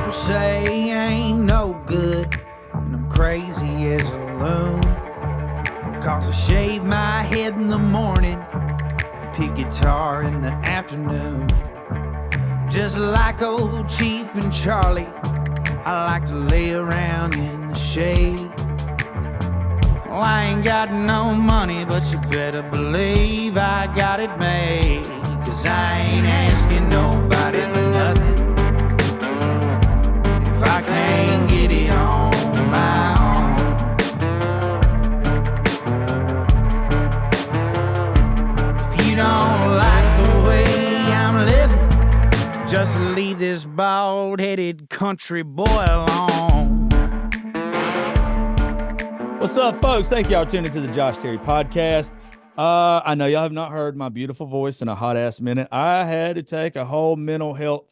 People say I ain't no good, and I'm crazy as a loon. Cause I shave my head in the morning, pick guitar in the afternoon. Just like old Chief and Charlie, I like to lay around in the shade. Well, I ain't got no money, but you better believe I got it made. Cause I ain't asking nobody for nothing if I can't get it on my own. If you don't like the way I'm living, just leave this bald-headed country boy alone. What's up, folks? Thank y'all for tuning into the Josh Terry podcast. I know y'all have not heard my beautiful voice in a hot-ass minute. I had to take a whole mental health,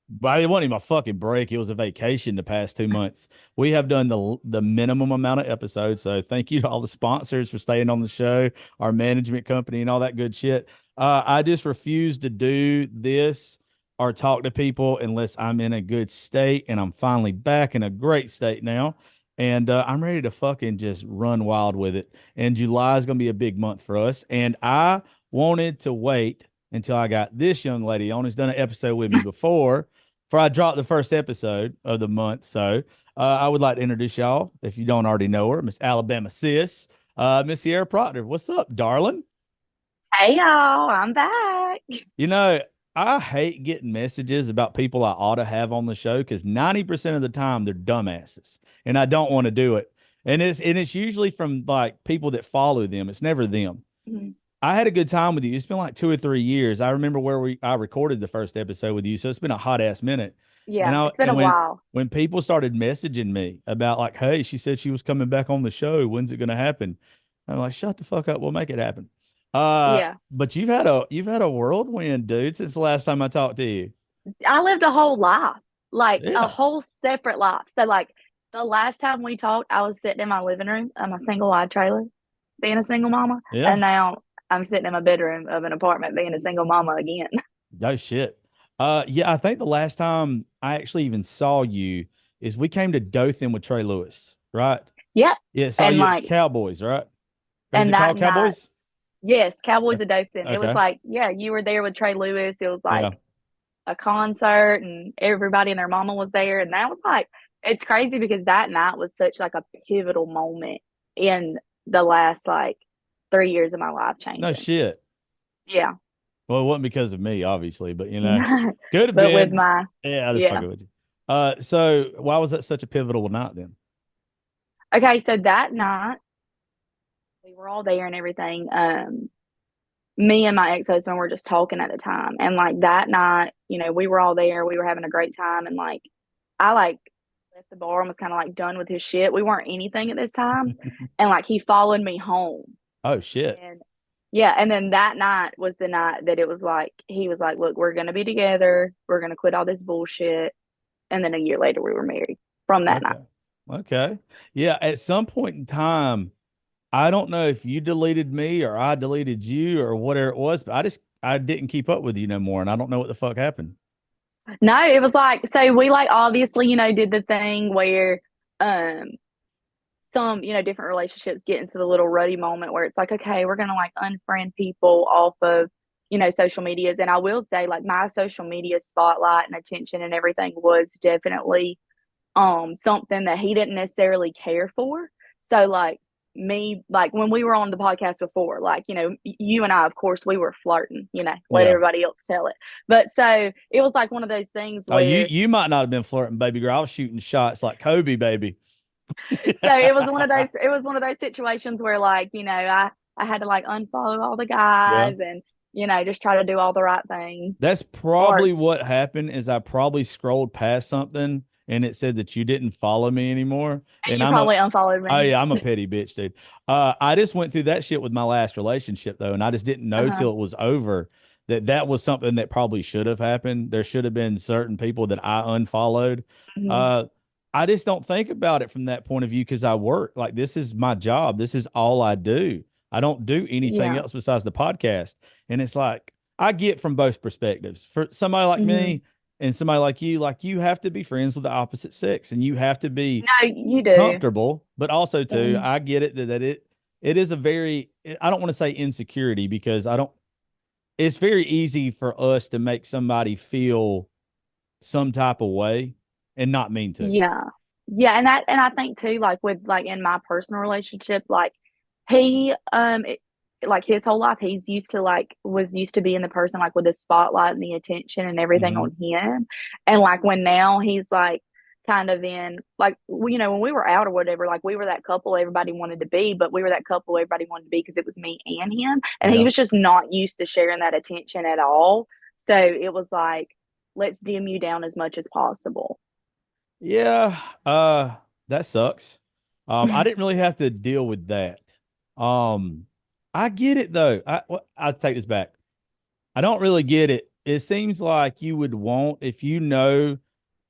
but it wasn't even a fucking break. It was a vacation the past 2 months. We have done the minimum amount of episodes, so thank you to all the sponsors for staying on the show, our management company, and all that good shit. I just refuse to do this or talk to people unless I'm in a good state, and I'm finally back in a great state now. And I'm ready to fucking just run wild with it. And July is going to be a big month for us. And I wanted to wait until I got this young lady on who's done an episode with me before I dropped the first episode of the month. So I would like to introduce y'all, if you don't already know her, Miss Alabama Sis, Miss Sierra Proctor. What's up, darling? Hey, y'all. I'm back. You know, I hate getting messages about people I ought to have on the show because 90% of the time they're dumbasses and I don't want to do it. And it's usually from like people that follow them. It's never them. Mm-hmm. I had a good time with you. It's been like 2 or 3 years. I remember where I recorded the first episode with you. So it's been a hot ass minute. Yeah, it's been a while. When people started messaging me about like, hey, she said she was coming back on the show. When's it going to happen? I'm like, shut the fuck up. We'll make it happen. Yeah. But you've had a whirlwind, dude, since the last time I talked to you. I lived a whole life, like a whole separate life. So like the last time we talked, I was sitting in my living room of my single wide trailer, being a single mama. Yeah. And now I'm sitting in my bedroom of an apartment being a single mama again. No shit. Yeah, I think the last time I actually even saw you is we came to Dothan with Trey Lewis, right? Yeah. Yeah, saw you at Cowboys, right? And that called Cowboys? Yes, Cowboys of Dothan. Okay. It was like, yeah, you were there with Trey Lewis. It was like a concert and everybody and their mama was there. And that was like, it's crazy because that night was such like a pivotal moment in the last like 3 years of my life changing. No shit. Yeah. Well, it wasn't because of me, obviously, but you know, could have been. With my I just fucking with you. So why was that such a pivotal night then? Okay, so that night we were all there and everything. Me and my ex-husband were just talking at the time, and like that night, you know, we were all there. We were having a great time, and like I like left the bar and was kind of like done with his shit. We weren't anything at this time, and like he followed me home. Oh shit! And yeah, and then that night was the night that it was like he was like, "Look, we're gonna be together. We're gonna quit all this bullshit." And then a year later, we were married from that night. Okay, yeah. At some point in time, I don't know if you deleted me or I deleted you or whatever it was, but I didn't keep up with you no more, and I don't know what the fuck happened. No, it was like, so we like obviously, you know, did the thing where some, you know, different relationships get into the little ruddy moment where it's like, okay, we're gonna like unfriend people off of, you know, social medias. And I will say, like, my social media spotlight and attention and everything was definitely something that he didn't necessarily care for. So like me, like when we were on the podcast before, like, you know, you and I, of course, we were flirting, you know, let everybody else tell it. But so it was like one of those things where you might not have been flirting, baby girl. I was shooting shots like Kobe, baby. So it was one of those situations where like, you know, I had to like unfollow all the guys and, you know, just try to do all the right things. That's probably what happened is I probably scrolled past something and it said that you didn't follow me anymore. And you probably unfollowed me. Oh, yeah, I'm a petty bitch, dude. I just went through that shit with my last relationship, though, and I just didn't know till it was over that was something that probably should have happened. There should have been certain people that I unfollowed. Mm-hmm. I just don't think about it from that point of view because I work. Like, this is my job. This is all I do. I don't do anything else besides the podcast. And it's like, I get from both perspectives. For somebody like me, And somebody like you have to be friends with the opposite sex, and you have to be No, you do. comfortable, but also too, Mhm. I get it that it is a very, I don't want to say insecurity, because I don't, it's very easy for us to make somebody feel some type of way and not mean to. Yeah. Yeah, and I think too, like with like in my personal relationship, like he like his whole life he's used to like was used to being the person like with the spotlight and the attention and everything Mm-hmm. on him. And like when now he's like kind of in like you know, when we were out or whatever, like we were that couple everybody wanted to be, but we were that couple everybody wanted to be because it was me and him. And he Yeah. was just not used to sharing that attention at all. So it was like, let's dim you down as much as possible. Yeah, that sucks. I didn't really have to deal with that. Um, I get it though. I take this back. I don't really get it. It seems like you would want, if you know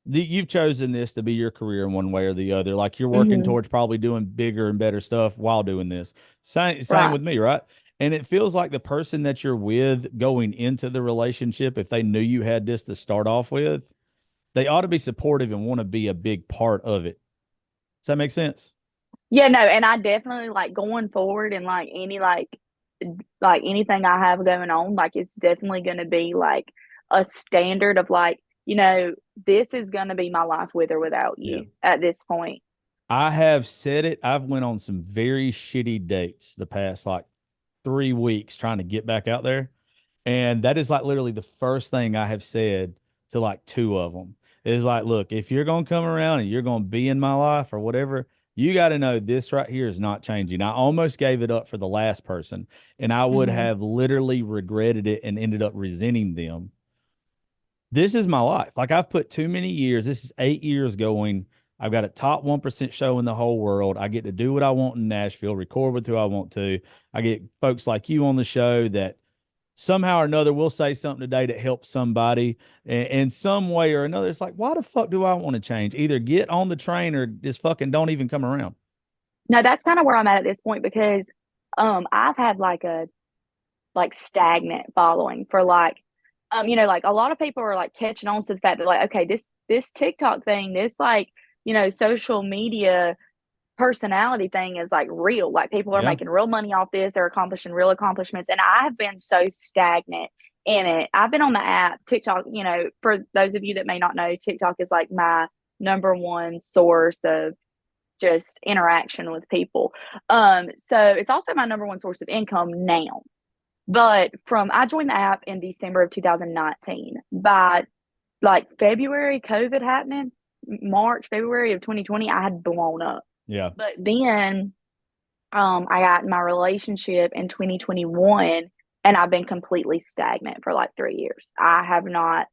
that you've chosen this to be your career in one way or the other, like you're working Hmm. towards probably doing bigger and better stuff while doing this. Same Right. with me, right? And it feels like the person that you're with going into the relationship, if they knew you had this to start off with, they ought to be supportive and want to be a big part of it. Does that make sense? Yeah, no, and I definitely like going forward and like anything I have going on, like it's definitely going to be like a standard of like, you know, this is going to be my life with or without Yeah. you at this point. I have said it. I've went on some very shitty dates the past like 3 weeks trying to get back out there. And that is like literally the first thing I have said to like two of them is like, look, if you're going to come around and you're going to be in my life or whatever, you got to know this right here is not changing. I almost gave it up for the last person, and I would Hmm. have literally regretted it and ended up resenting them. This is my life. Like I've put too many years. This is 8 years going. I've got a top 1% show in the whole world. I get to do what I want in Nashville, record with who I want to. I get folks like you on the show that somehow or another will say something today that helps somebody in some way or another. It's like, why the fuck do I want to change? Either get on the train or just fucking don't even come around. No, that's kind of where I'm at this point because I've had like a like stagnant following for like you know, like a lot of people are like catching on to the fact that like okay, this TikTok thing, this like, you know, social media personality thing is like real. Like people are Yeah. making real money off this, they're accomplishing real accomplishments. And I have been so stagnant in it. I've been on the app, TikTok, you know, for those of you that may not know, TikTok is like my number one source of just interaction with people. So it's also my number one source of income now. But from I joined the app in December of 2019. By like February, COVID happening, March, February of 2020, I had blown up. Yeah. But then I got in my relationship in 2021 and I've been completely stagnant for like 3 years. I have not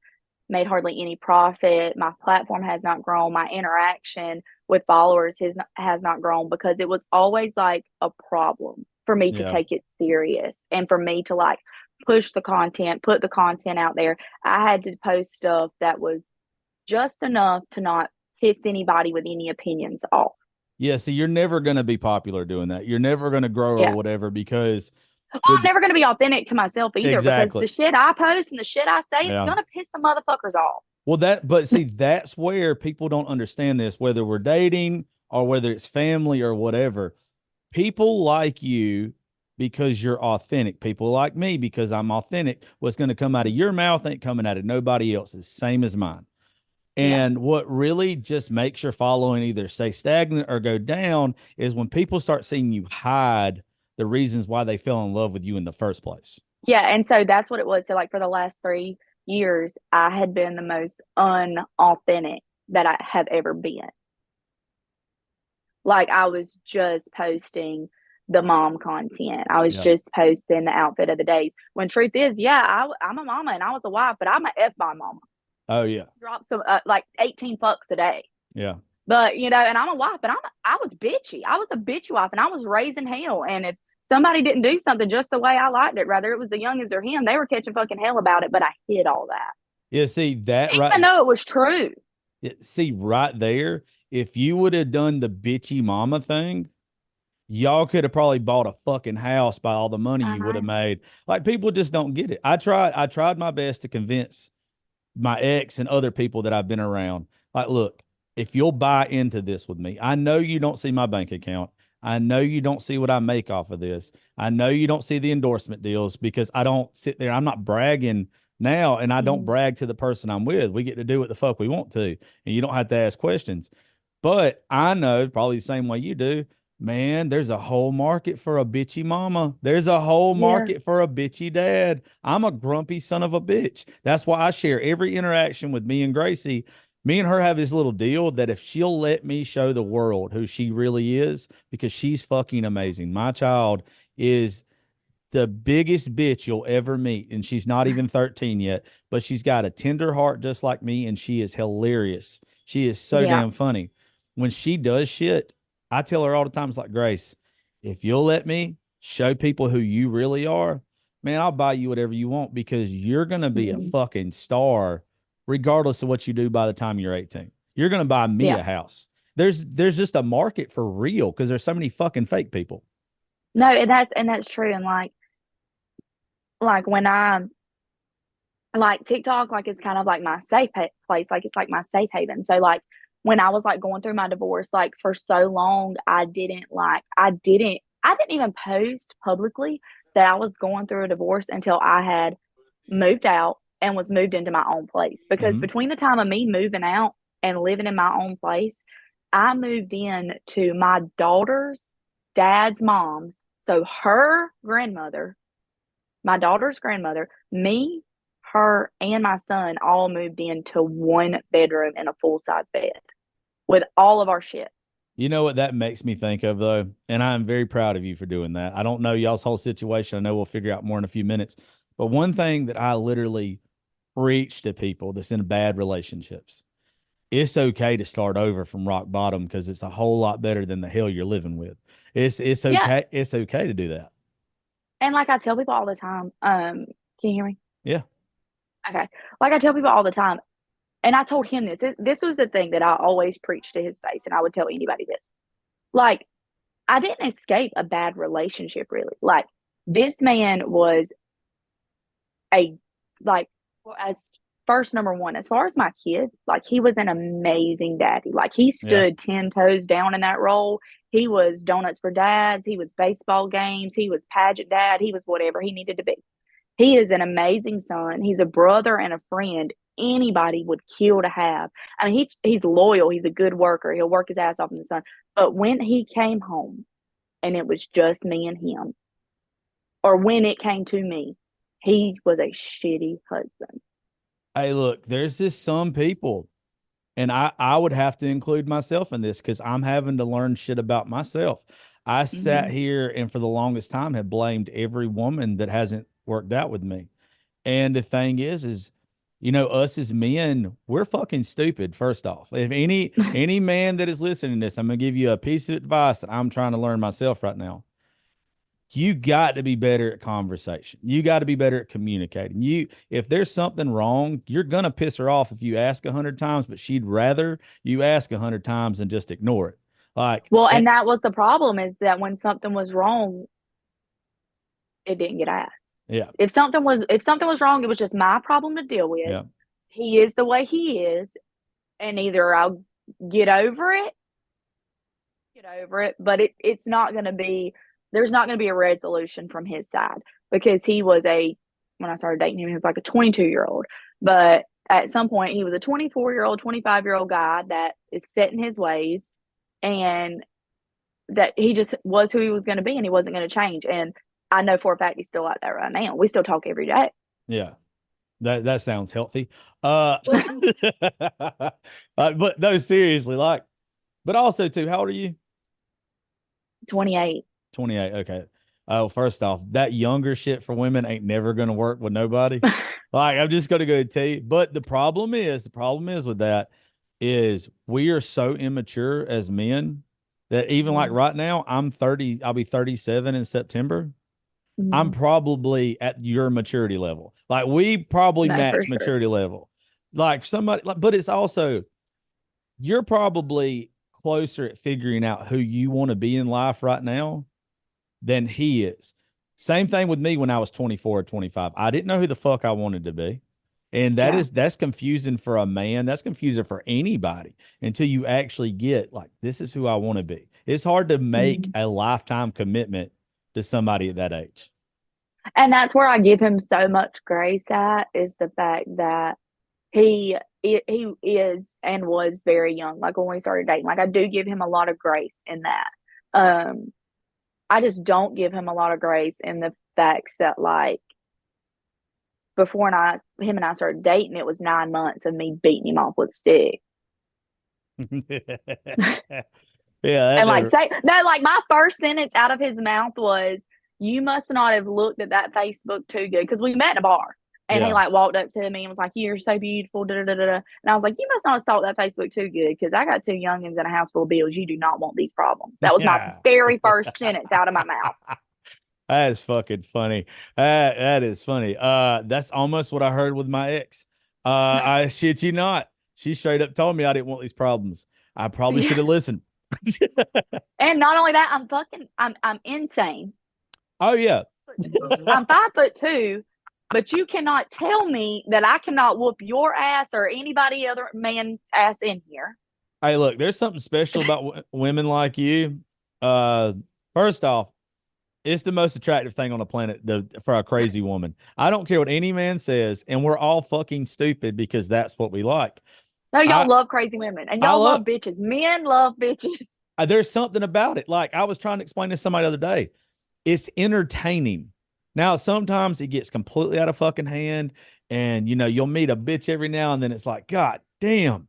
made hardly any profit. My platform has not grown. My interaction with followers has not grown because it was always like a problem for me to Yeah. take it serious and for me to like push the content, put the content out there. I had to post stuff that was just enough to not piss anybody with any opinions off. Yeah. See, you're never going to be popular doing that. You're never going to grow or Yeah. whatever because Well, I'm with never going to be authentic to myself either because exactly. the shit I post and the shit I say, it's Yeah. going to piss some motherfuckers off. Well, but see, that's where people don't understand this, whether we're dating or whether it's family or whatever. People like you because you're authentic. People like me because I'm authentic. What's going to come out of your mouth ain't coming out of nobody else's, same as mine. Yeah. And what really just makes your following either stay stagnant or go down is when people start seeing you hide the reasons why they fell in love with you in the first place. Yeah. And so that's what it was. So, like, for the last 3 years, I had been the most unauthentic that I have ever been. Like, I was just posting the mom content. I was Yeah. just posting the outfit of the days. When truth is, yeah, I'm a mama and I was a wife, but I'm a F bomb mama. Oh, yeah. Drop some like 18 fucks a day. Yeah. But you know, and I'm a wife, but I was bitchy. I was a bitchy wife, and I was raising hell. And if somebody didn't do something just the way I liked it, whether it was the youngins or him, they were catching fucking hell about it. But I hid all that, Yeah. See, that even right. though it was true. See, right there, if you would have done the bitchy mama thing, y'all could have probably bought a fucking house by all the money I you would have know. made. Like people just don't get it. I tried my best to convince my ex and other people that I've been around. Like, look, if you'll buy into this with me, I know you don't see my bank account. I know you don't see what I make off of this. I know you don't see the endorsement deals because I don't sit there. I'm not bragging now, and I don't brag to the person I'm with. We get to do what the fuck we want to, and you don't have to ask questions. But I know probably the same way you do, man, there's a whole market for a bitchy mama. There's a whole Yeah. market for a bitchy dad. I'm a grumpy son of a bitch. That's why I share every interaction with me and Gracie. Me and her have this little deal that if she'll let me show the world who she really is, because she's fucking amazing. My child is the biggest bitch you'll ever meet. And she's not even 13 yet, but she's got a tender heart just like me. And she is hilarious. She is so Yeah. damn funny. When she does shit, I tell her all the time, it's like, Grace, if you'll let me show people who you really are, man, I'll buy you whatever you want because you're going to be a Mhm. fucking star regardless of what you do by the time you're 18. You're going to buy me Yeah. a house. There's just a market for real because there's so many fucking fake people. No, and that's true. And like when I like TikTok, like it's kind of like my safe place. Like it's like my safe haven. So like when I was like going through my divorce, like for so long, I didn't even post publicly that I was going through a divorce until I had moved out and was moved into my own place. Because Mhm. between the time of me moving out and living in my own place, I moved in to my daughter's dad's mom's. So her grandmother, my daughter's grandmother, me, her, and my son all moved into one bedroom and a full size bed with all of our shit. You know what that makes me think of, though? And I'm very proud of you for doing that. I don't know y'all's whole situation. I know we'll figure out more in a few minutes. But one thing that I literally preach to people that's in bad relationships, it's okay to start over from rock bottom because it's a whole lot better than the hell you're living with. It's Yeah. okay. It's okay to do that. And like I tell people all the time, can you hear me? Yeah. Okay. Like I tell people all the time, and I told him this was the thing that I always preached to his face, and I would tell anybody this. Like, I didn't escape a bad relationship, really. Like, this man was a, like, well, as first number one, as far as my kid, like, he was an amazing daddy. Like, he Yeah. stood 10 toes down in that role. He was donuts for dads, he was baseball games, he was pageant dad, he was whatever he needed to be. He is an amazing son. He's a brother and a friend anybody would kill to have. I mean, he's loyal. He's a good worker. He'll work his ass off in the sun. But when he came home and it was just me and him, or when it came to me, he was a shitty husband. Hey, look, there's just some people, and I would have to include myself in this because I'm having to learn shit about myself. I sat Mm-hmm. here and for the longest time have blamed every woman that hasn't worked out with me. And the thing is, us as men, we're fucking stupid. First off, if any man that is listening to this, I'm gonna give you a piece of advice that I'm trying to learn myself right now. You got to be better at conversation. You got to be better at communicating. If there's something wrong, you're gonna piss her off if you ask 100 times, but she'd rather you ask 100 times and just ignore it. Like, Well, and that was the problem, is that when something was wrong, it didn't get asked. yeah, If something was wrong, it was just my problem to deal with. yeah. He is the way he is, and either I'll get over it, but it's not going to be, there's not going to be a resolution from his side, because when I started dating him, he was like a 22-year-old, but at some point he was a 24-year-old, 25-year-old guy that is set in his ways, and that he just was who he was going to be, and he wasn't going to change. And I know for a fact he's still out there right now. We still talk every day. Yeah. That sounds healthy. But no, seriously, like, but also too, how old are you? 28. 28. Okay. Oh, first off, that younger shit for women ain't never gonna work with nobody. Like, I'm just gonna go tell you. But the problem is with that is we are so immature as men that even like Mm-hmm. right now, I'm 30, I'll be 37 in September. I'm Mm-hmm. probably at your maturity level. Like we probably No, for match sure. maturity level. Like somebody, like, but it's also you're probably closer at figuring out who you want to be in life right now than he is. Same thing with me when I was 24 or 25. I didn't know who the fuck I wanted to be. And that's confusing for a man. That's confusing for anybody until you actually get like, this is who I want to be. It's hard to make a lifetime commitment to somebody at that age. And that's where I give him so much grace at, is the fact that he is and was very young. Like when we started dating, like I do give him a lot of grace in that. I just don't give him a lot of grace in the facts that like before him and I started dating, it was 9 months of me beating him off with a stick. Yeah, and like say no, like my first sentence out of his mouth was, "You must not have looked at that Facebook too good," because we met in a bar. And he like walked up to me and was like, "You're so beautiful." Da, da, da, da. And I was like, "You must not have stalked that Facebook too good, because I got 2 youngins and a house full of bills. You do not want these problems." That was my very first sentence out of my mouth. That is fucking funny. That is funny. That's almost what I heard with my ex. I shit you not. She straight up told me I didn't want these problems. I probably should have listened. And not only that, I'm insane. Oh yeah. I'm 5'2", but you cannot tell me that I cannot whoop your ass or anybody other man's ass in here. Hey, look, there's something special about women like you. First off, it's the most attractive thing on the planet for a crazy woman. I don't care what any man says, and we're all fucking stupid because that's what we like. No, y'all love crazy women, and y'all love bitches. Men love bitches. There's something about it. Like I was trying to explain to somebody the other day. It's entertaining. Now, sometimes it gets completely out of fucking hand, and you'll meet a bitch every now and then. It's like, God damn,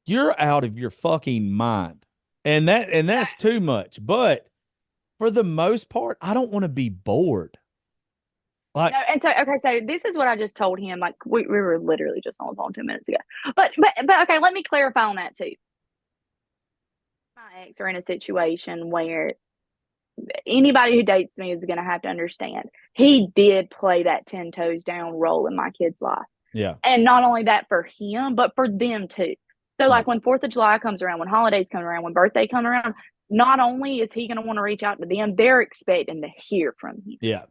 you're out of your fucking mind. And that's too much. But for the most part, I don't want to be bored. Like, no, and so okay, so this is what I just told him. Like we were literally just on the phone 2 minutes ago. But okay, let me clarify on that too. My ex are in a situation where anybody who dates me is going to have to understand he did play that 10 toes down role in my kid's life. Yeah. And not only that for him, but for them too. So like when 4th of July comes around, when holidays come around, when birthday comes around, not only is he going to want to reach out to them, they're expecting to hear from him. Yeah.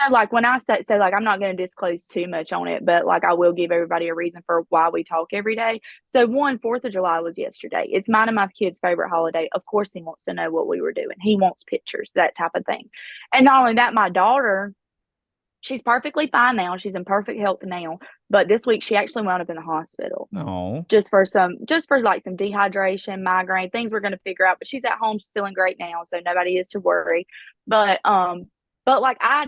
So like when I say, so like I'm not going to disclose too much on it, but like I will give everybody a reason for why we talk every day. So 4th of July was yesterday. It's mine and my kid's favorite holiday. Of course he wants to know what we were doing. He wants pictures, that type of thing. And not only that, my daughter, she's perfectly fine now. She's in perfect health now. But this week she actually wound up in the hospital. No. Just for like some dehydration, migraine, things we're going to figure out. But she's at home. She's feeling great now. So nobody is to worry. But like I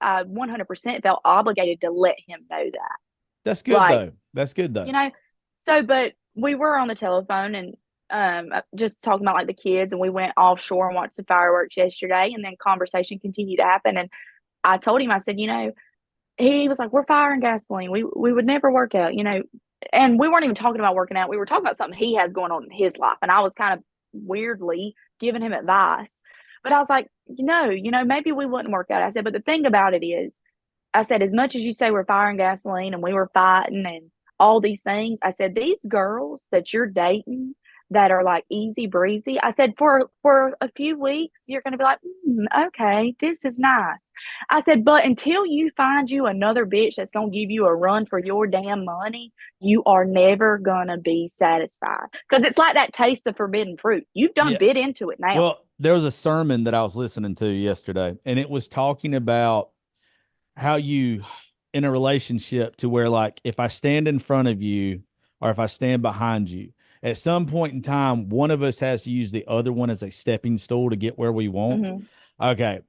100% felt obligated to let him know that. That's good though. That's good though. So, but we were on the telephone and just talking about like the kids, and we went offshore and watched the fireworks yesterday, and then conversation continued to happen. And I told him, I said, he was like, "We're firing gasoline. We would never work out, and we weren't even talking about working out. We were talking about something he has going on in his life. And I was kind of weirdly giving him advice. But I was like, maybe we wouldn't work out. I said, but the thing about it is, I said, as much as you say we're firing gasoline and we were fighting and all these things, I said, these girls that you're dating that are like easy breezy, I said, for a few weeks, you're going to be like, okay, this is nice. I said, but until you find you another bitch that's going to give you a run for your damn money, you are never going to be satisfied. Because it's like that taste of forbidden fruit. You've done bit into it now. Well, there was a sermon that I was listening to yesterday, and it was talking about how you, in a relationship, to where like if I stand in front of you or if I stand behind you, at some point in time, one of us has to use the other one as a stepping stool to get where we want. Mm-hmm. Okay.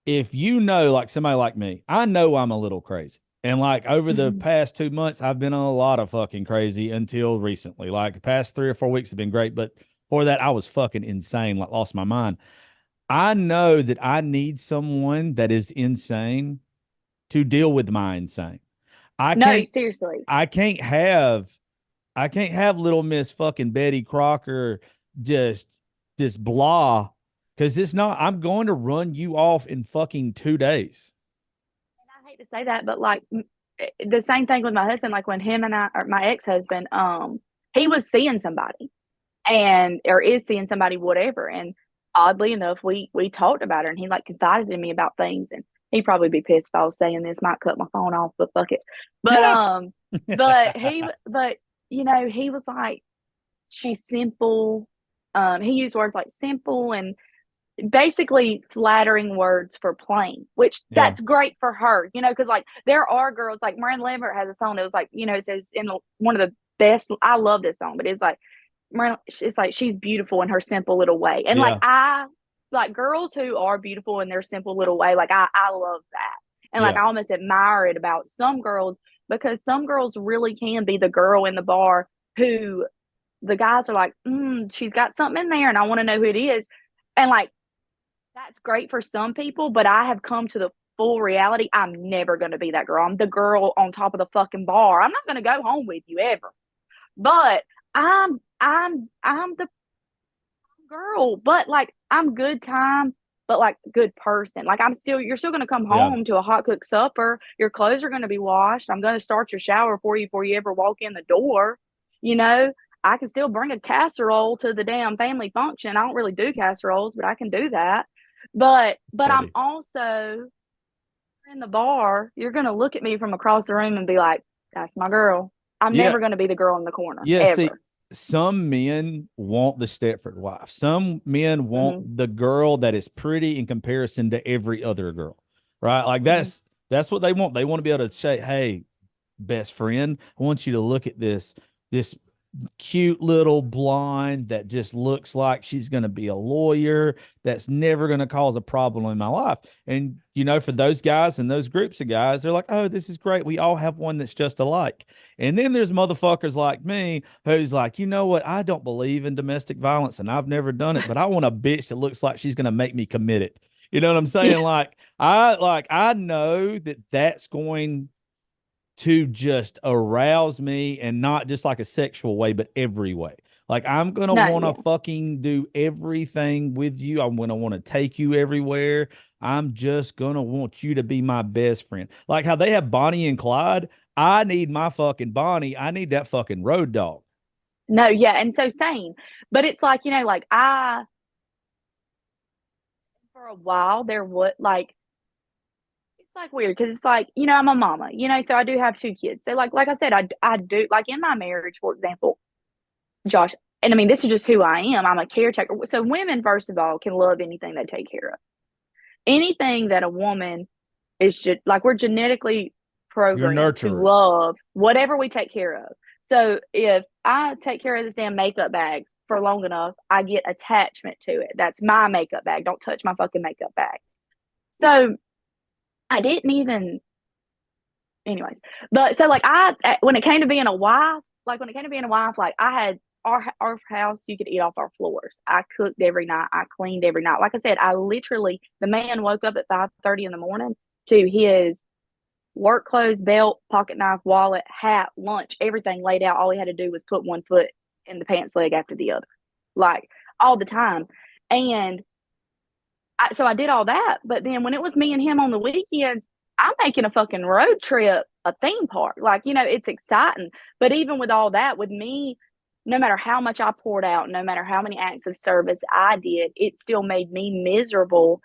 If like somebody like me, I know I'm a little crazy. And like over the past 2 months, I've been on a lot of fucking crazy until recently. Like the past 3 or 4 weeks have been great. But for that, I was fucking insane, like lost my mind. I know that I need someone that is insane to deal with my insane. Seriously. I can't have little Miss fucking Betty Crocker just blah, because it's not. I'm going to run you off in fucking 2 days. And I hate to say that, but like the same thing with my husband. Like when him and my ex-husband, he was seeing somebody, or is seeing somebody, whatever. And oddly enough, we talked about her, and he like confided in me about things, and He'd probably be pissed if I was saying this, might cut my phone off, but fuck it. But Yeah. but he was like, she's simple. He used words like simple and basically flattering words for plain, which Yeah. that's great for her, because like there are girls like Miranda Lambert has a song that was like, it says in one of the best. I love this song, but it's like it's like she's beautiful in her simple little way, and like Yeah. I like girls who are beautiful in their simple little way. Like I love that, and like Yeah. I almost admire it about some girls because some girls really can be the girl in the bar who the guys are like, she's got something in there, and I want to know who it is, and like that's great for some people, but I have come to the full reality. I'm never going to be that girl. I'm the girl on top of the fucking bar. I'm not going to go home with you ever. But I'm the girl, but like I'm good time, but like good person. Like you're still going to come Yeah. home to a hot cooked supper. Your clothes are going to be washed. I'm going to start your shower for you before you ever walk in the door. You know, I can still bring a casserole to the damn family function. I don't really do casseroles, but I can do that. But I'm Funny. also in the bar. You're going to look at me from across the room and be like, "That's my girl." I'm Yeah. never going to be the girl in the corner Yeah. See, ever. some men want the Stepford wife. Some men Hmm. want the girl that is pretty in comparison to every other girl, right? Like Hmm. that's what they want. They want to be able to say, "Hey, best friend, I want you to look at this cute little blonde that just looks like she's going to be a lawyer that's never going to cause a problem in my life." And for those guys and those groups of guys, they're like, "Oh, this is great, we all have one that's just alike." And then there's motherfuckers like me who's like, "You know what, I don't believe in domestic violence and I've never done it, but I want a bitch that looks like she's going to make me commit it." You know what I'm saying? I know that that's going to just arouse me, and not just like a sexual way, but every way. Like I'm going to No, want to yeah. fucking do everything with you. I'm going to want to take you everywhere. I'm just going to want you to be my best friend. Like how they have Bonnie and Clyde. I need my fucking Bonnie. I need that fucking road dog. No, yeah, and so same. But it's like, like for a while there would like it's like weird because it's like, I'm a mama, so I do have two kids. So like I said, I do like in my marriage, for example, Josh, and I mean this is just who I am. I'm a caretaker. So women, first of all, can love anything they take care of. Anything that a woman is just like we're genetically You're programmed to nurturers. love whatever we take care of. So if I take care of this damn makeup bag for long enough, I get attachment to it. That's my makeup bag. Don't touch my fucking makeup bag. So I didn't even, anyways. But so like when it came to being a wife, like I had our house, you could eat off our floors. I cooked every night. I cleaned every night. Like I said, the man woke up at 5:30 in the morning to his work clothes, belt, pocket knife, wallet, hat, lunch, everything laid out. All he had to do was put one foot in the pants leg after the other, like all the time. And so I did all that. But then when it was me and him on the weekends, I'm making a fucking road trip, a theme park. Like, it's exciting. But even with all that, with me, no matter how much I poured out, no matter how many acts of service I did, it still made me miserable.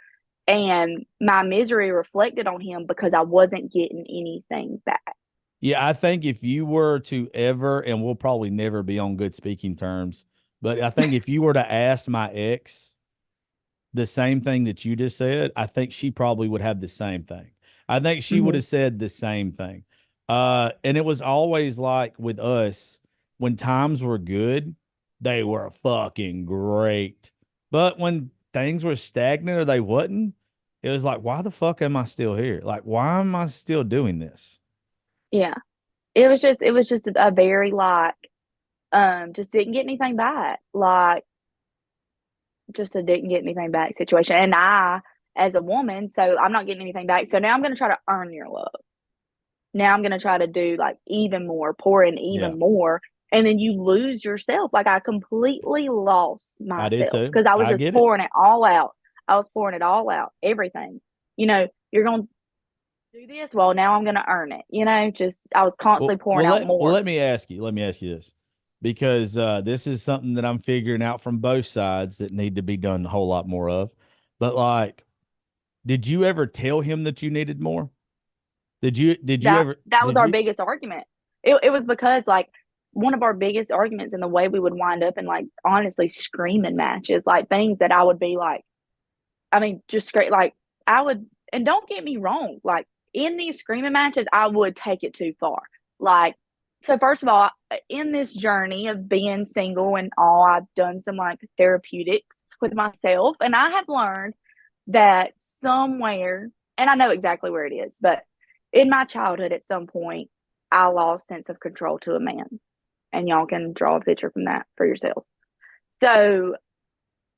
And my misery reflected on him because I wasn't getting anything back. Yeah, I think if you were to ever, and we'll probably never be on good speaking terms, but I think if you were to ask my ex the same thing that you just said, I think she probably would have the same thing. I think she would Mm-hmm. have said the same thing. And it was always like with us, when times were good, they were fucking great. But when things were stagnant or they wasn't, it was like, why the fuck am I still here? Like, why am I still doing this? Yeah. It was just a very like, just didn't get anything back. Like, just a didn't get anything back situation. And I, as a woman, so I'm not getting anything back. So now I'm going to try to earn your love. Now I'm going to try to do like even more, pour in Yeah, even more. And then you lose yourself. Like I completely lost I did myself too. because I was I just get it. pouring it all out. I was pouring it all out, everything. You're going to do this. Well, now I'm going to earn it. Just I was constantly pouring out more. Let me ask you. Let me ask you this, because this is something that I'm figuring out from both sides that need to be done a whole lot more of. But like, Did you ever tell him that you needed more? Did you That ever that was did our you biggest argument. It was because like one of our biggest arguments and the way we would wind up in like honestly screaming matches, like things that I would be like, I mean, just straight like I would, and don't get me wrong, like in these screaming matches, I would take it too far. Like, so first of all, in this journey of being single and all, I've done some like therapeutics with myself, and I have learned that somewhere, and I know exactly where it is, but in my childhood, at some point, I lost sense of control to a man, and y'all can draw a picture from that for yourself. So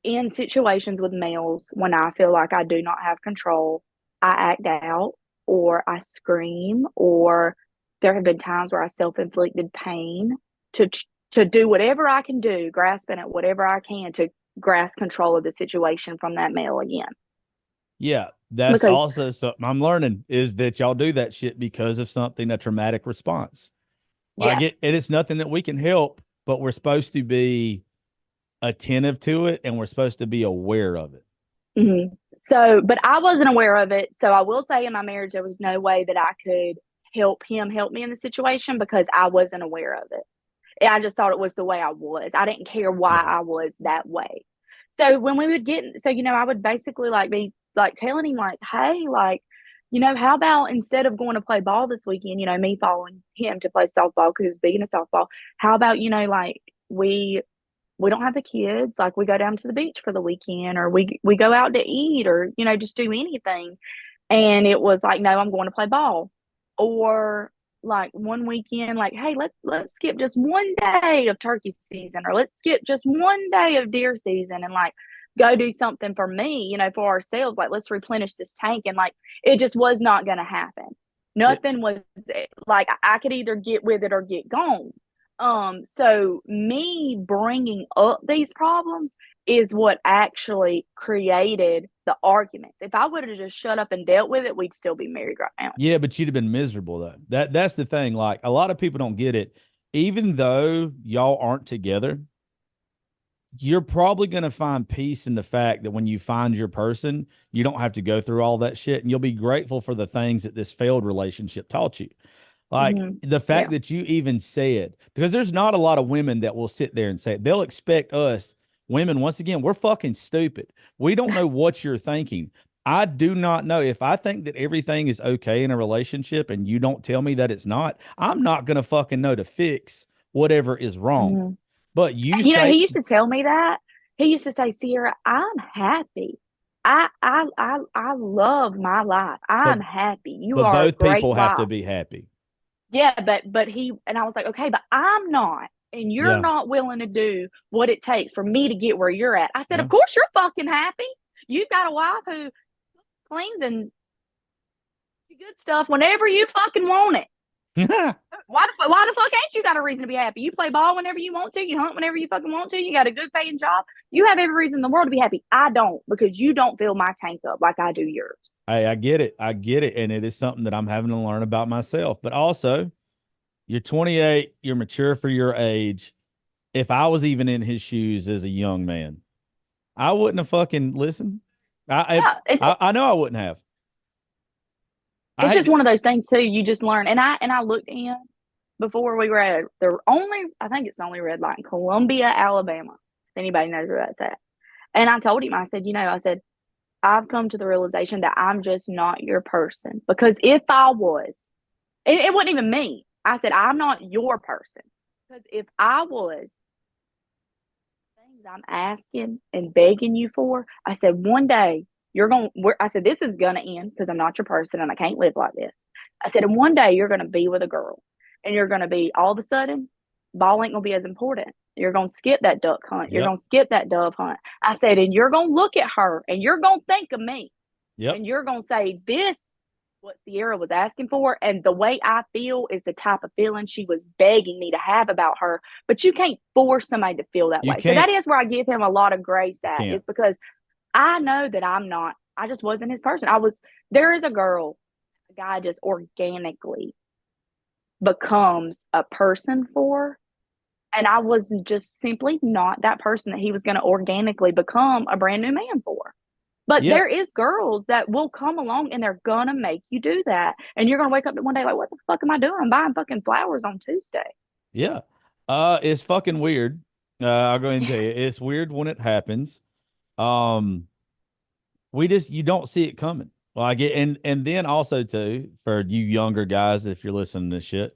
in situations with males, when I feel like I do not have control, I act out or I scream, or there have been times where I self-inflicted pain to to do whatever I can do, grasping at whatever I can to grasp control of the situation from that male again. Yeah, that's Because also something I'm learning is that y'all do that shit because of something, a traumatic response. Like yeah. it is nothing that we can help, but we're supposed to be attentive to it and we're supposed to be aware of it. So, but I wasn't aware of it. So I will say in my marriage, there was no way that I could help him help me in the situation because I wasn't aware of it. I just thought it was the way I was. I didn't care why Yeah. I was that way. So when we would get, so, I would basically like be like telling him like, hey, like, how about instead of going to play ball this weekend, me following him to play softball because he was big into softball. How about, like we don't have the kids, like we go down to the beach for the weekend, or we go out to eat, or just do anything. And it was like, no, I'm going to play ball. Or like one weekend, like, hey, let's skip just one day of turkey season, or let's skip just one day of deer season, and like go do something for me, for ourselves. Like, let's replenish this tank. And like it just was not going to happen. It, Nothing was like I could either get with it or get gone. So me bringing up these problems is what actually created the arguments. If I would have just shut up and dealt with it, we'd still be married right now. yeah, but you'd have been miserable though. That's the thing. Like a lot of people don't get it. Even though y'all aren't together, you're probably going to find peace in the fact that when you find your person, you don't have to go through all that shit and you'll be grateful for the things that this failed relationship taught you. Like the fact Yeah. that you even said, because there's not a lot of women that will sit there and say it. They'll expect us women, once again, we're fucking stupid. We don't know what you're thinking. I do not know. If I think that everything is okay in a relationship and you don't tell me that it's not, I'm not going to fucking know to fix whatever is wrong. Mhm. But you He say, used to tell me that. He used to say, Sierra, I'm happy. I love my life. but I'm happy. You but are a both great people have to wife. be happy. Yeah, but he, and I was like, okay, but I'm not, and you're Yeah. not willing to do what it takes for me to get where you're at. I said, Yeah. of course you're fucking happy. You've got a wife who cleans and good stuff whenever you fucking want it. Why the fuck ain't you got a reason to be happy? You play ball whenever you want to. You hunt whenever you fucking want to. You got a good paying job. You have every reason in the world to be happy. I don't, because you don't fill my tank up like I do yours. Hey, I get it. I get it. And it is something that I'm having to learn about myself. But also, you're 28, you're mature for your age. If I was even in his shoes as a young man, I wouldn't have fucking listened. Yeah, I know I wouldn't have. it's just I one of those things too. You just learn. And I looked in before we were at I think it's the only red light in Columbia, Alabama. If anybody knows where that's at. And I told him, I said, I've come to the realization that I'm just not your person. Because if I was, it wasn't even me. I said, I'm not your person. Because if I was, things I'm asking and begging you for, I said, one day I said, this is going to end because I'm not your person and I can't live like this. I said, and one day you're going to be with a girl and you're going to be, all of a sudden, ball ain't going to be as important. You're going to skip that duck hunt. You're Yep. going to skip that dove hunt. I said, and you're going to look at her and you're going to think of me. Yep. And you're going to say, this what Sierra was asking for. And the way I feel is the type of feeling she was begging me to have about her. But you can't force somebody to feel that You way. So that can't. is where I give him a lot of grace at, Can't. is because I know that I just wasn't his person. There is a girl, a guy just organically becomes a person for. And I was just simply not that person that he was going to organically become a brand new man for. But Yeah. there is girls that will come along and they're gonna make you do that. And you're gonna wake up one day like, what the fuck am I doing? I'm buying fucking flowers on Tuesday. Yeah. It's fucking weird. I'll go ahead and tell you, it's weird when it happens. Um, you don't see it coming. Like it, and then also too, for you younger guys, if you're listening to this shit,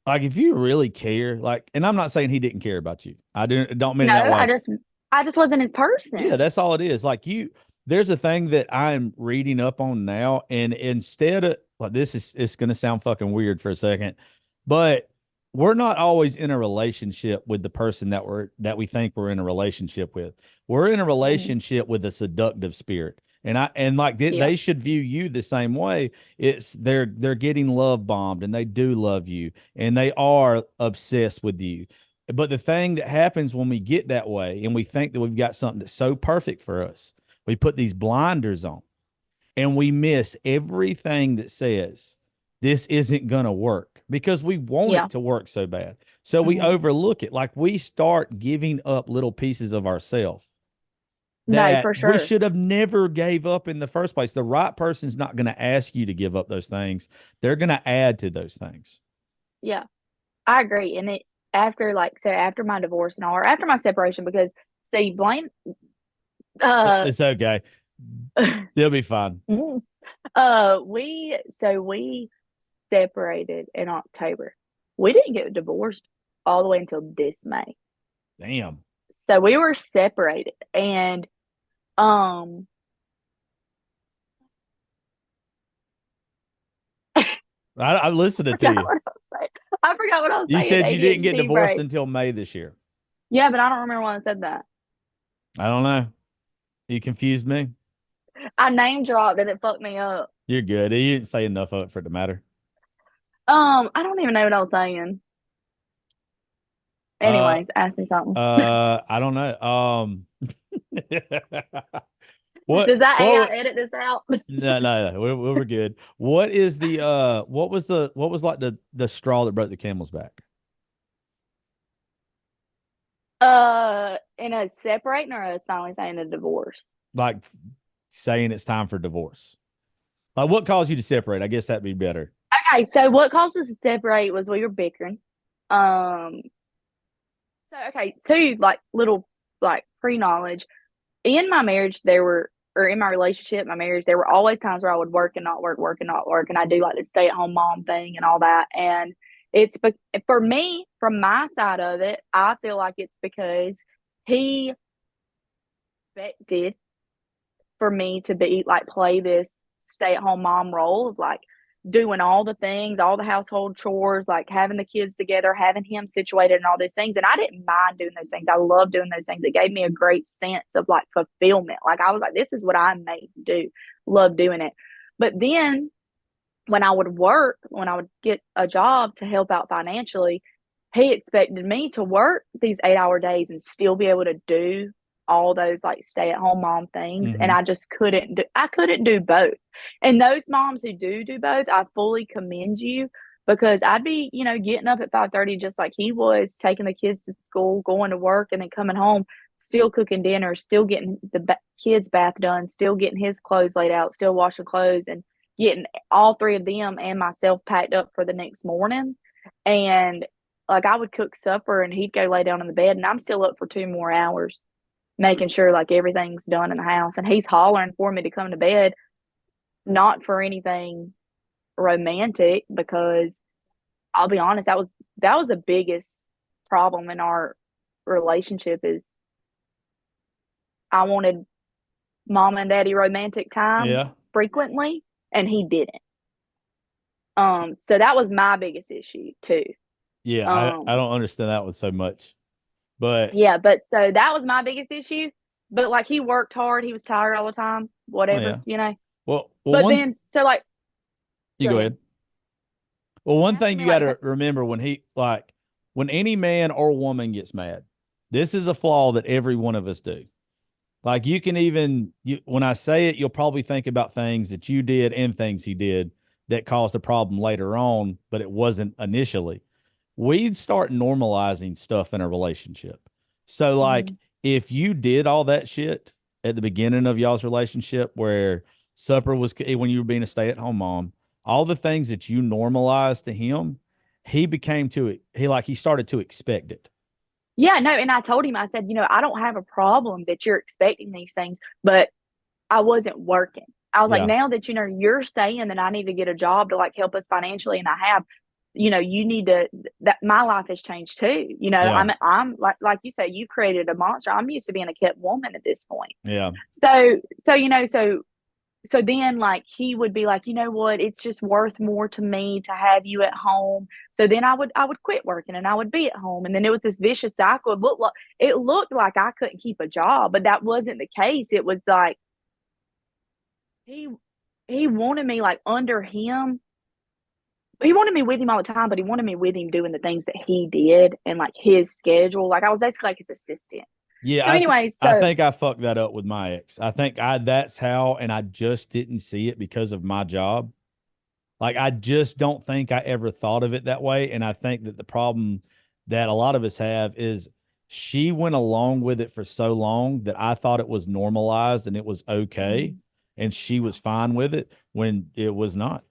like if you really care, like, and I'm not saying he didn't care about you. I don't mean it No, that way. I just wasn't his Yeah, person. that's all it is. Like there's a thing that I'm reading up on now, and instead of like it's gonna sound fucking weird for a second, but we're not always in a relationship with the person that we think we're in a relationship with. We're in a Mhm. relationship with a seductive spirit. And like Yeah. they should view you the same way. It's they're getting love bombed and they do love you and they are obsessed with you. But the thing that happens when we get that way and we think that we've got something that's so perfect for us, we put these blinders on and we miss everything that says this isn't going to work because we want Yeah. it to work so bad. So we Mhm. overlook it. Like we start giving up little pieces of ourselves No, that for we sure. should have never gave up in the first place. The right person's not going to ask you to give up those things. They're going to add to those things. Yeah. I agree. And it after like so after my divorce and all or after my separation because see Blaine uh It's okay. They'll be fine. we separated in October. We didn't get divorced all the way until this May. Damn. So we were separated and um I'm listening to forgot you. what I was saying. I forgot what I was You saying. said you didn't get ADHD divorced brain. until May this year. Yeah, but I don't remember when I said that. I don't know. You confused me. I name dropped and it fucked me up. You're good. You didn't say enough of it for it to matter. I don't even know what I was saying. Uh, Anyways, ask me something. I don't know. What? Does that What? AI edit this out? No. We're good. What was like the straw that broke the camel's back? In a separating or us finally saying a divorce? Like saying it's time for divorce. Like what caused you to separate? I guess that'd be better. Okay, so what caused us to separate was we were bickering. Um, so okay, two like little like pre-knowledge. In my marriage, or in my relationship, my marriage, there were always times where I would work and not work, work and not work, and I do like the stay-at-home mom thing and all that. And it's for me, from my side of it, I feel like it's because he expected for me to be like play this stay-at-home mom role of like doing all the things, all the household chores, like having the kids together, having him situated and all those things. And I didn't mind doing those things. I love doing those things. It gave me a great sense of like fulfillment. Like I was like, this is what I'm made to do. Love doing it. But then when I would work, when I would get a job to help out financially, he expected me to work these 8-hour days and still be able to do all those like stay at home mom things. And Mm-hmm. I just I couldn't do both. And those moms who do both, I fully commend you because I'd be, getting up at 5:30 just like he was, taking the kids to school, going to work, and then coming home, still cooking dinner, still getting the kids' bath done, still getting his clothes laid out, still washing clothes, and getting all three of them and myself packed up for the next morning. And like I would cook supper and he'd go lay down in the bed and I'm still up for 2 more hours making sure like everything's done in the house. And he's hollering for me to come to bed, not for anything romantic, because I'll be honest, that was the biggest problem in our relationship is I wanted mom and daddy romantic time Yeah. frequently and he didn't. So that was my biggest issue too. Yeah. I Um, don't understand that one so much. But yeah, but so that was my biggest issue. But like he worked hard, he was tired all the time, oh whatever, yeah. you know. Well But one then so like you go go ahead. ahead. Well, one Asking thing me you got like to remember when any man or woman gets mad, this is a flaw that every one of us do. Like you can even when I say it, you'll probably think about things that you did and things he did that caused a problem later on, but it wasn't initially. We'd start normalizing stuff in a relationship. So like Mhm. if you did all that shit at the beginning of y'all's relationship where supper was when you were being a stay-at-home mom, all the things that you normalized to him, he started to expect it. Yeah, no, and I told him, I said, I don't have a problem that you're expecting these things, but I wasn't working. I was like, Yeah. now that, you're saying that I need to get a job to like help us financially, and I have, you need to, that my life has changed too. Yeah. I'm like you say, you created a monster. I'm used to being a kept woman at this point. Yeah. So then like he would be like, you know what, it's just worth more to me to have you at home. So then I would quit working and I would be at home. And then it was this vicious cycle. It looked like I couldn't keep a job, but that wasn't the case. It was like he he wanted me like under him. He wanted me with him all the time, but he wanted me with him doing the things that he did and like his schedule. Like I was basically like his assistant. Yeah, So anyways, I so think I fucked that up with my ex. I think that's how, and I just didn't see it because of my job. Like I just don't think I ever thought of it that way. And I think that the problem that a lot of us have is she went along with it for so long that I thought it was normalized and it was okay. And she was fine with it when it was not.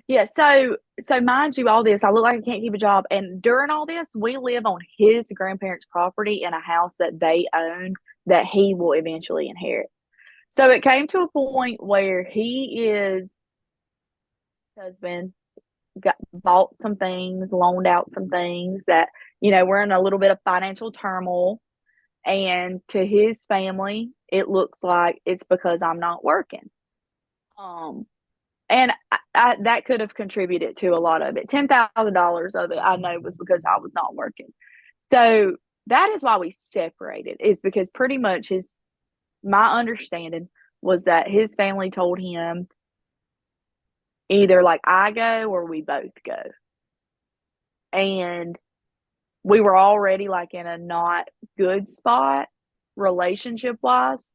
yeah, so mind you, all this, I look like I can't keep a job. And during all this, we live on his grandparents' property in a house that they own that he will eventually inherit. So it came to a point where his husband bought some things, loaned out some things that, we're in a little bit of financial turmoil. And to his family, it looks like it's because I'm not working. And that could have contributed to a lot of it. $10,000 of it, I know, was because I was not working. So that is why we separated, is because pretty much my understanding was that his family told him either like I go or we both go. And we were already like in a not good spot relationship wise.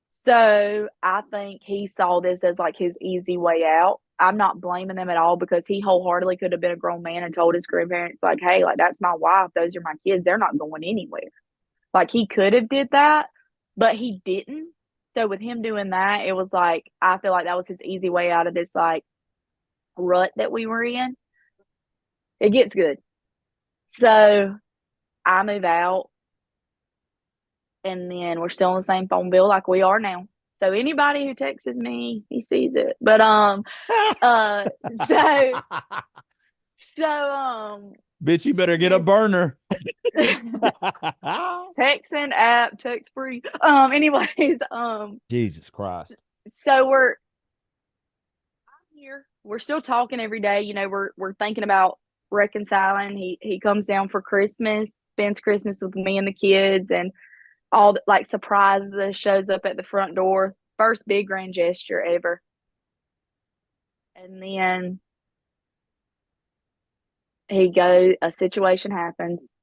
So I think he saw this as like his easy way out. I'm not blaming them at all because he wholeheartedly could have been a grown man and told his grandparents like, hey, like that's my wife. Those are my kids. They're not going anywhere. Like he could have did that, but he didn't. So with him doing that, it was like, I feel like that was his easy way out of this like rut that we were in. It gets good. So I move out and then we're still on the same phone bill like we are now. So anybody who texts me, he sees it. But so Bitch, you better get a burner. texting app, text free. Anyways, Jesus Christ. So I'm here. We're still talking every day. We're thinking about reconciling. He comes down for Christmas, spends Christmas with me and the kids, and all the, like surprises us, shows up at the front door. First big grand gesture ever. And then a situation happens.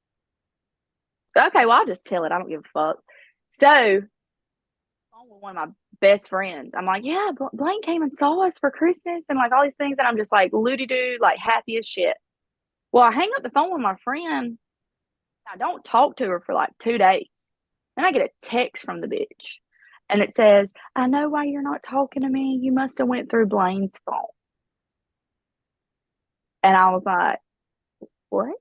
Okay, well, I'll just tell it. I don't give a fuck. So, with one of my best friends, I'm like, yeah, Blaine came and saw us for Christmas and like all these things. And I'm just like, loody-doo, like happy as shit. Well, I hang up the phone with my friend. I don't talk to her for like 2 days. Then I get a text from the bitch. And it says, I know why you're not talking to me. You must have went through Blaine's phone. And I was like, what?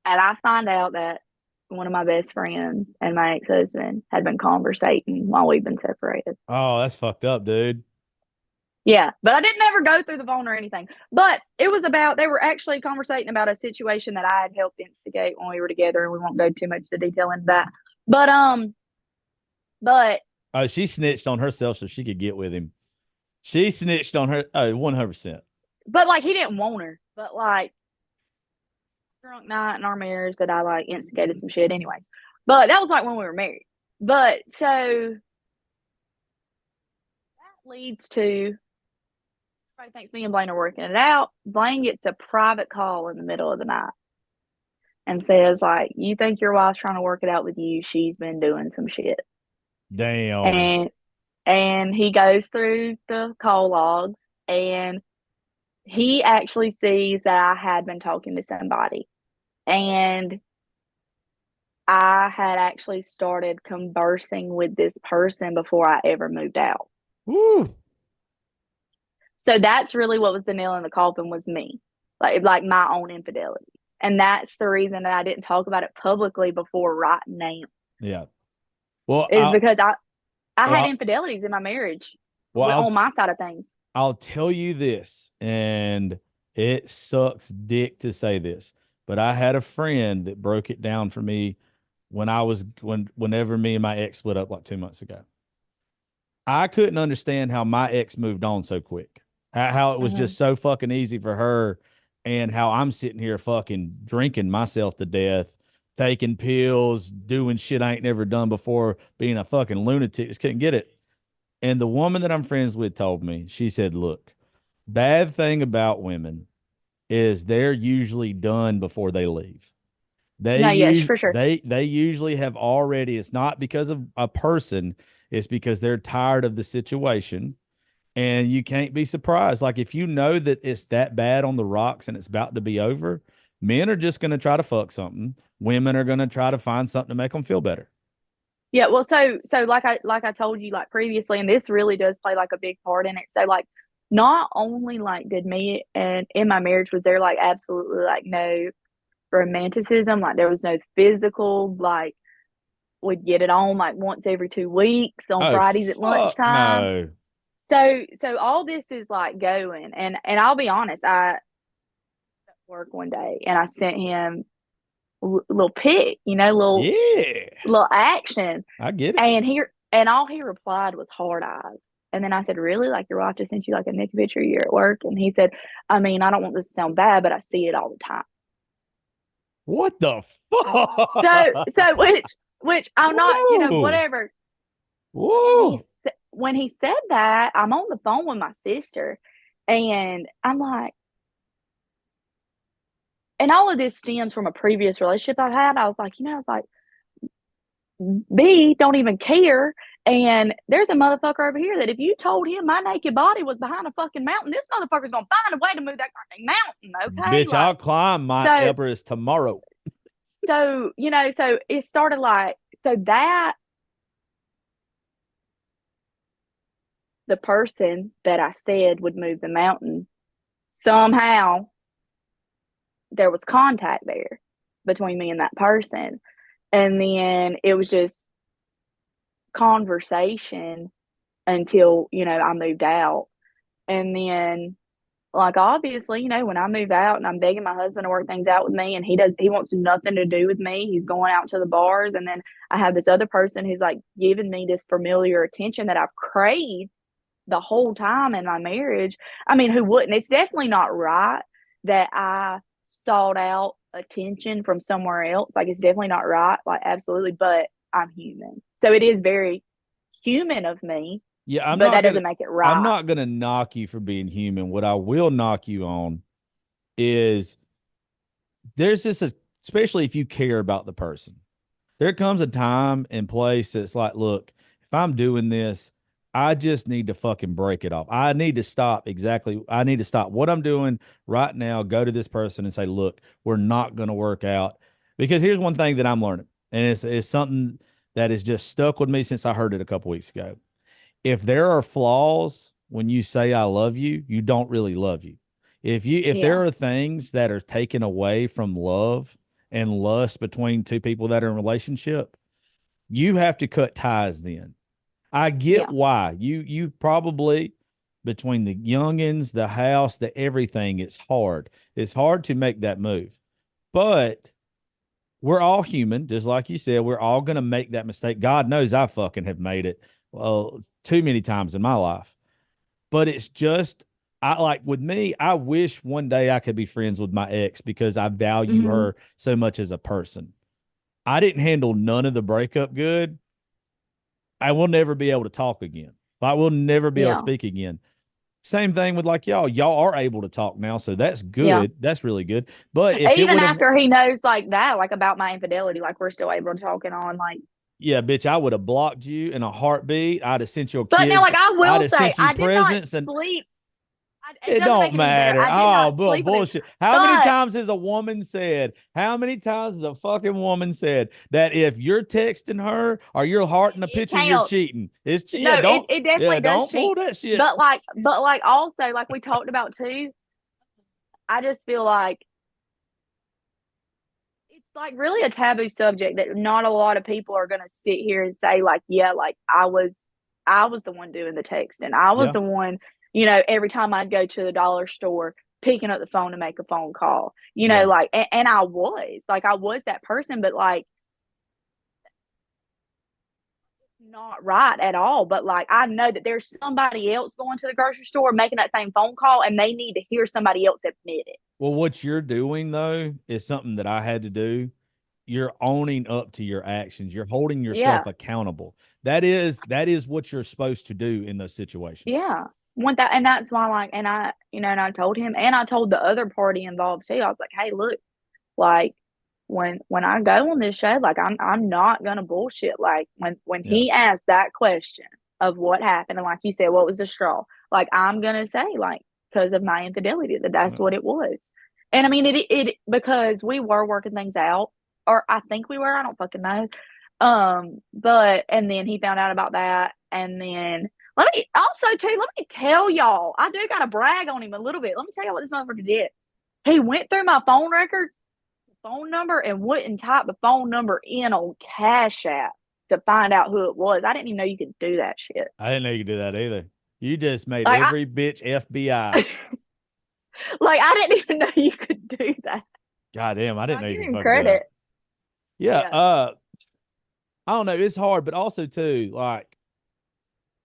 And I find out that one of my best friends and my ex-husband had been conversating while we've been separated. Oh, that's fucked up, dude. Yeah, but I didn't ever go through the phone or anything. But it was they were actually conversating about a situation that I had helped instigate when we were together, and we won't go too much into detail into that. But Oh, she snitched on herself so she could get with him. She snitched on her. Oh, 100%. But like he didn't want her. But like drunk night in our marriage that I like instigated some shit anyways. But that was like when we were married. But so that leads to everybody thinks me and Blaine are working it out. Blaine gets a private call in the middle of the night and says, like, you think your wife's trying to work it out with you? She's been doing some shit. Damn. And he goes through the call logs and he actually sees that I had been talking to somebody. And I had actually started conversing with this person before I ever moved out. Woo. So that's really what was the nail in the coffin, was me, like my own infidelities. And that's the reason that I didn't talk about it publicly before right now, Yeah. Well, is because I had well, infidelities in my marriage well, on my side of things. I'll tell you this, and it sucks dick to say this, but I had a friend that broke it down for me whenever me and my ex split up like 2 months ago. I couldn't understand how my ex moved on so quick. How it was Mm-hmm. just so fucking easy for her, and how I'm sitting here fucking drinking myself to death, taking pills, doing shit I ain't never done before, being a fucking lunatic. Just couldn't get it. And the woman that I'm friends with told me, she said, look, bad thing about women is they're usually done before they leave. No, yes, for sure. They usually have already, it's not because of a person, it's because they're tired of the situation. And you can't be surprised. Like if you know that it's that bad on the rocks and it's about to be over, men are just going to try to fuck something. Women are going to try to find something to make them feel better. Yeah, well, so like I told you like previously, and this really does play like a big part in it. So like, not only like did me and in my marriage was there like absolutely like no romanticism, like there was no physical, like we'd get it on like once every 2 weeks on Oh, Fridays at fuck lunchtime. no. So all this is like going, and I'll be honest, I work one day and I sent him a little pic, Yeah, little action, I get it. and all he replied was hard eyes. And then I said, really? Like your wife just sent you like a naked picture you're at work? And he said, I mean, I don't want this to sound bad, but I see it all the time. What the So fuck? so which I'm not, Whoa. whatever. Whoa. When he said that, I'm on the phone with my sister, and I'm like, and all of this stems from a previous relationship I've had. I was like, B don't even care. And there's a motherfucker over here that if you told him my naked body was behind a fucking mountain, this motherfucker's gonna find a way to move that fucking mountain. Okay. Bitch, I'll climb Mount so, Everest tomorrow. so, so it started like, so that the person that I said would move the mountain, somehow there was contact there between me and that person. And then it was just conversation until, I moved out. And then, like, obviously, when I move out and I'm begging my husband to work things out with me, and he wants nothing to do with me. He's going out to the bars. And then I have this other person who's like giving me this familiar attention that I've craved the whole time in my marriage. I mean, who wouldn't? It's definitely not right that I sought out attention from somewhere else. Like, it's definitely not right. Like, absolutely. But I'm human. So it is very human of me. Yeah, but that doesn't make it right. I'm not gonna knock you for being human. What I will knock you on is there's just especially if you care about the person. There comes a time and place that's like, look, if I'm doing this, I just need to fucking break it off. I need to stop I need to stop what I'm doing right now, go to this person and say, look, we're not going to work out. Because here's one thing that I'm learning, and it's something that has just stuck with me since I heard it a couple weeks ago. If there are flaws when you say I love you, you don't really love you. If there are things that are taken away from love and lust between two people that are in a relationship, you have to cut ties then. I get why. You probably, between the youngins, the house, the everything, it's hard. It's hard to make that move. But we're all human, just like you said. We're all going to make that mistake. God knows I fucking have made it too many times in my life. But it's just, with me, I wish one day I could be friends with my ex because I value her so much as a person. I didn't handle none of the breakup good. I will never be able to talk again. I will never be able to speak again. Same thing with like y'all. Y'all are able to talk now, so that's good. Yeah. That's really good. But if even after he knows like that, like about my infidelity, like we're still able to talk and on like. Yeah, bitch, I would have blocked you in a heartbeat. I'd have sent your but kids. Now, like I will I'd have say, sent you I presents did not sleep. I It It doesn't don't make it any better. matter. I did Oh, not sleep with him. bullshit. How many But times has a woman said, how many times has a fucking woman said that if you're texting her or you're hearting a it picture, you're counts. cheating? No, it definitely does don't cheat. pull that shit. But also like we talked about too, I just feel like it's like really a taboo subject that not a lot of people are gonna sit here and say, like, yeah, like I was the one doing the texting. I was Yeah. the one, every time I'd go to the dollar store, picking up the phone to make a phone call. Yeah. Like and I was that person, but like not right at all. But like I know that there's somebody else going to the grocery store making that same phone call and they need to hear somebody else admit it. Well, what you're doing though is something that I had to do. You're owning up to your actions. You're holding yourself Yeah. accountable. That is what you're supposed to do in those situations. Yeah. Want that, and that's why, like, and I told him, and I told the other party involved too. I was like, "Hey, look, like, when I go on this show, like, I'm not gonna bullshit. Like, when Yeah. he asked that question of what happened, and like you said, what was the straw? Like, I'm gonna say, like, because of my infidelity, that's Yeah. what it was. And I mean, it because we were working things out, or I think we were. I don't fucking know. But and then he found out about that, and then let me tell y'all, I do gotta brag on him a little bit. Let me tell y'all what this motherfucker did. He went through my phone records, phone number, and wouldn't type the phone number in on Cash App to find out who it was. I didn't even know you could do that shit. I didn't know you could do that either. You just made Like every bitch FBI. like I didn't even know you could do that. God damn, I didn't know I you give could him fucking do that. credit. Yeah, Yeah. I don't know. It's hard, but also too, like,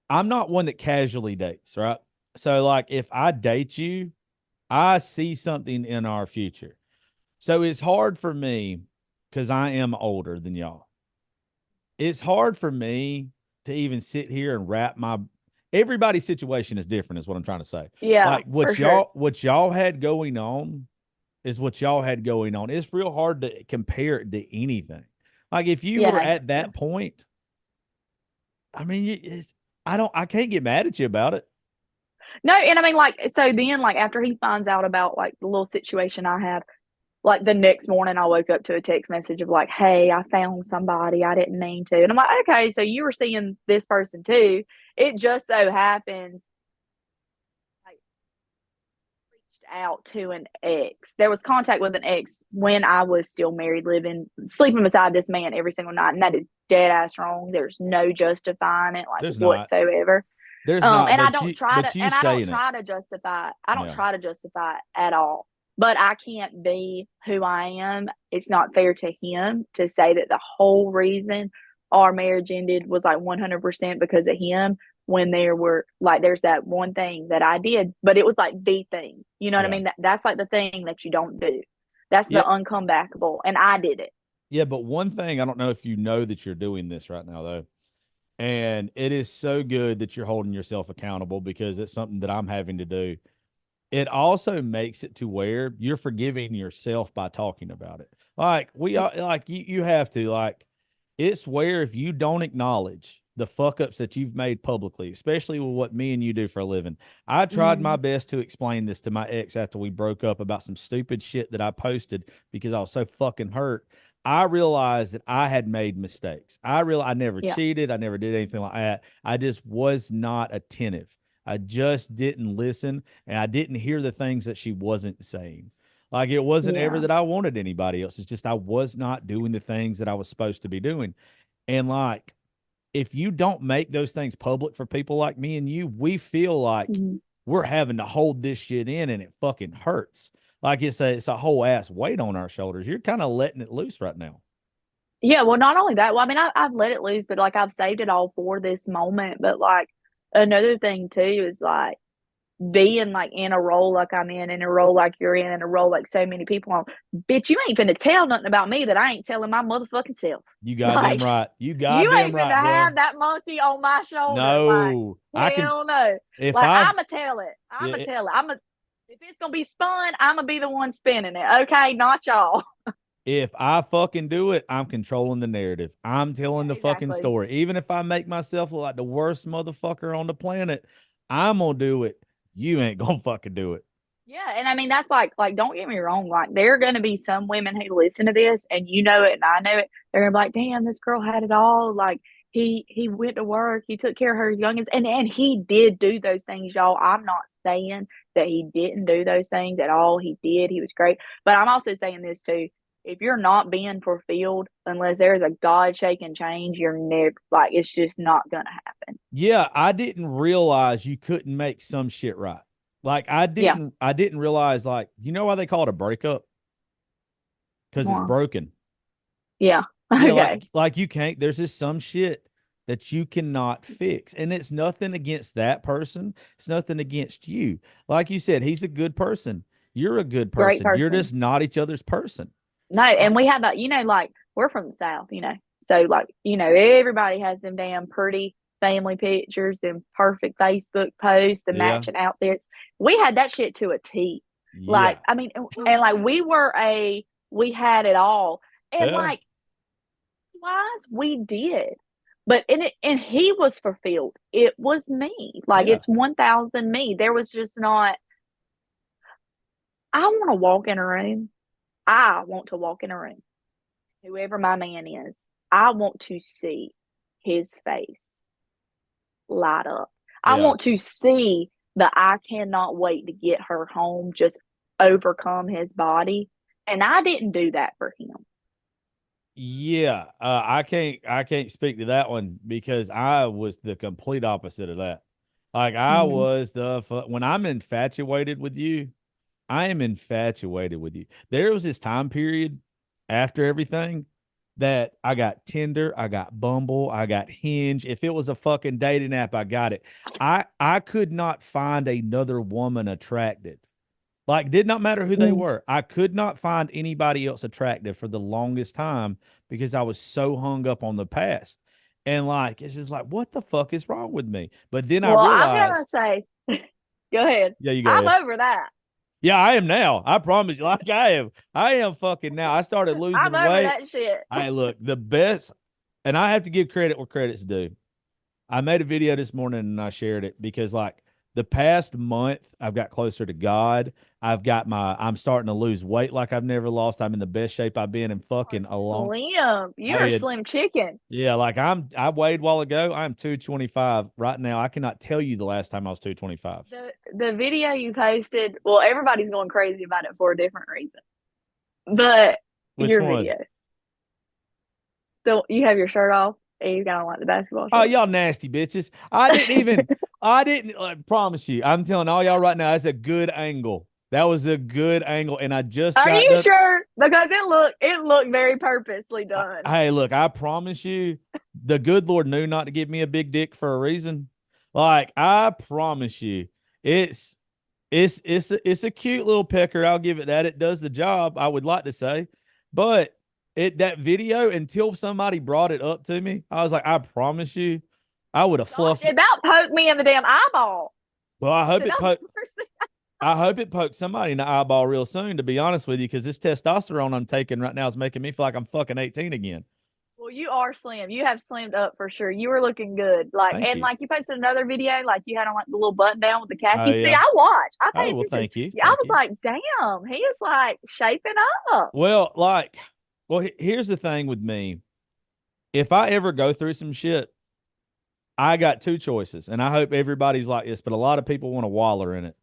I'm not one that casually dates, right? So, like, if I date you, I see something in our future. So it's hard for me because I am older than y'all. It's hard for me to even sit here and wrap my everybody's situation is different, is what I'm trying to say. Yeah, Like for sure. what y'all had going on is what y'all had going on. It's real hard to compare it to anything. Like if you Yeah, were no, at yeah. that point, I mean, I can't get mad at you about it. No, and I mean, like, so then, like, after he finds out about like the little situation I had, like the next morning, I woke up to a text message of like, "Hey, I found somebody I didn't mean to," and I'm like, "Okay, so you were seeing this person too." It just so happens, like, reached out to an ex. There was contact with an ex when I was still married, living, sleeping beside this man every single night, and that is dead ass wrong. There's no justifying it, like There's not. whatsoever. There's not, And I but don't try to, you and I don't saying it. try to justify. I don't Yeah. try to justify it at all. But I can't be who I am. It's not fair to him to say that the whole reason our marriage ended was like 100% because of him. When there's that one thing that I did, but it was like the thing. You know what I Yeah. mean? That's like the thing that you don't do. That's Yeah. the uncomebackable, and I did it. Yeah, but one thing, I don't know if you know that you're doing this right now though. And it is so good that you're holding yourself accountable because it's something that I'm having to do. It also makes it to where you're forgiving yourself by talking about it. Like you have to, like, it's where if you don't acknowledge the fuck ups that you've made publicly, especially with what me and you do for a living. I tried my best to explain this to my ex after we broke up about some stupid shit that I posted because I was so fucking hurt. I realized that I had made mistakes. I never Yeah, cheated. I never did anything like that. I just was not attentive. I just didn't listen and I didn't hear the things that she wasn't saying. Like it wasn't ever yeah, that I wanted anybody else. It's just I was not doing the things that I was supposed to be doing. And like if you don't make those things public for people like me and you, we feel like mhm. we're having to hold this shit in and it fucking hurts. Like it's a whole ass weight on our shoulders. You're kind of letting it loose right now. Yeah, well, not only that, well, I mean, I've let it loose, but like I've saved it all for this moment. But like another thing too is like being like in a role like I'm in a role like you're in a role like so many people on. Bitch, you ain't finna tell nothing about me that I ain't telling my motherfucking self. You goddamn Like, right. You you goddamn ain't finna right, have girl. that monkey on my shoulder. Like, No, I can. hell no. If Like, I, I'ma tell it. I'ma yeah, tell it. If it's gonna be spun, I'ma be the one spinning it. Okay, not y'all. if I fucking do it, I'm controlling the narrative. I'm telling Yeah, the fucking exactly. story. Even if I make myself look like the worst motherfucker on the planet, I'm gonna do it you ain't gonna fucking do it. Yeah, and I mean that's like don't get me wrong, like there are gonna be some women who listen to this and you know it and I know it. They're gonna be like, damn, this girl had it all. Like he went to work, he took care of her youngins, and he did do those things, y'all. I'm not saying that he didn't do those things at all. He did, he was great. But I'm also saying this too. If you're not being fulfilled unless there's a God shaking change, you're never like it's just not gonna happen. Yeah, I didn't realize you couldn't make some shit right. Like Yeah. I didn't realize, like, you know why they call it a breakup? Because it's Wow. broken. Yeah. Yeah, Okay. like you can't, there's just some shit that you cannot fix. And it's nothing against that person. It's nothing against you. Like you said, he's a good person. You're a good Great person. You're person. just not each other's person. No, Uh, and we have that, like we're from the South, So like, everybody has them damn pretty family pictures, them perfect Facebook posts, the yeah. matching outfits. We had that shit to a T. Like, Yeah. I mean, and like we had it all. And Yeah. like wise, we did. But and he was fulfilled. It was me. Like Yeah. it's 1000 me. There was just not I want to walk in a room. I want to walk in a room whoever my man is, I want to see his face light up. I Yeah. want to see that I cannot wait to get her home, just overcome his body. And I didn't do that for him. Yeah. I can't speak to that one because I was the complete opposite of that. Like I Mm-hmm. was when I'm infatuated with you, I am infatuated with you. There was this time period after everything that I got Tinder, I got Bumble, I got Hinge. If it was a fucking dating app, I got it. I could not find another woman attractive. Like, did not matter who they Mm. were. I could not find anybody else attractive for the longest time because I was so hung up on the past. And like, it's just like, what the fuck is wrong with me? But then I Well, I'm gonna realized, say, go ahead. yeah, you go I'm ahead. over that. Yeah, I am now. I promise you. Like I am. I am fucking now. I started I'm losing over weight. that shit. I look the best, and I have to give credit where credit's due. I made a video this morning and I shared it because like the past month I've got closer to God. I'm starting to lose weight like I've never lost. I'm in the best shape I've been in fucking a long. Slim. You're a Hey, slim chicken. yeah, like I weighed a while ago. I'm 225 right now. I cannot tell you the last time I was 225. The video you posted, well, everybody's going crazy about it for a different reason. But Which your one? video. So you have your shirt off and you got on like the basketball Oh, shorts. y'all nasty bitches. I didn't promise you. I'm telling all y'all right now, that's a good angle. That was a good angle. And I just Are got you done. sure? Because it looked very purposely done. Hey, look, I promise you, the good Lord knew not to give me a big dick for a reason. Like, I promise you, it's it's a cute little pecker. I'll give it that. It does the job, I would like to say. But that video, until somebody brought it up to me, I was like, I promise you, I would have Gosh, fluffed. it about poked me in the damn eyeball. Well, I hope Did it I poked. ever see- I hope it pokes somebody in the eyeball real soon, to be honest with you, because this testosterone I'm taking right now is making me feel like I'm fucking 18 again. Well, you are slim. You have slimmed up for sure. You were looking good. Thank you. Like you posted another video, like you had on like the little button down with the Oh, khaki. See, yeah. I watched. I Oh, paid well, attention. thank you. Yeah, I Thank was you. like, damn, he is like shaping up. Well, like, here's the thing with me. If I ever go through some shit, I got two choices, and I hope everybody's like this, but a lot of people want to waller in it.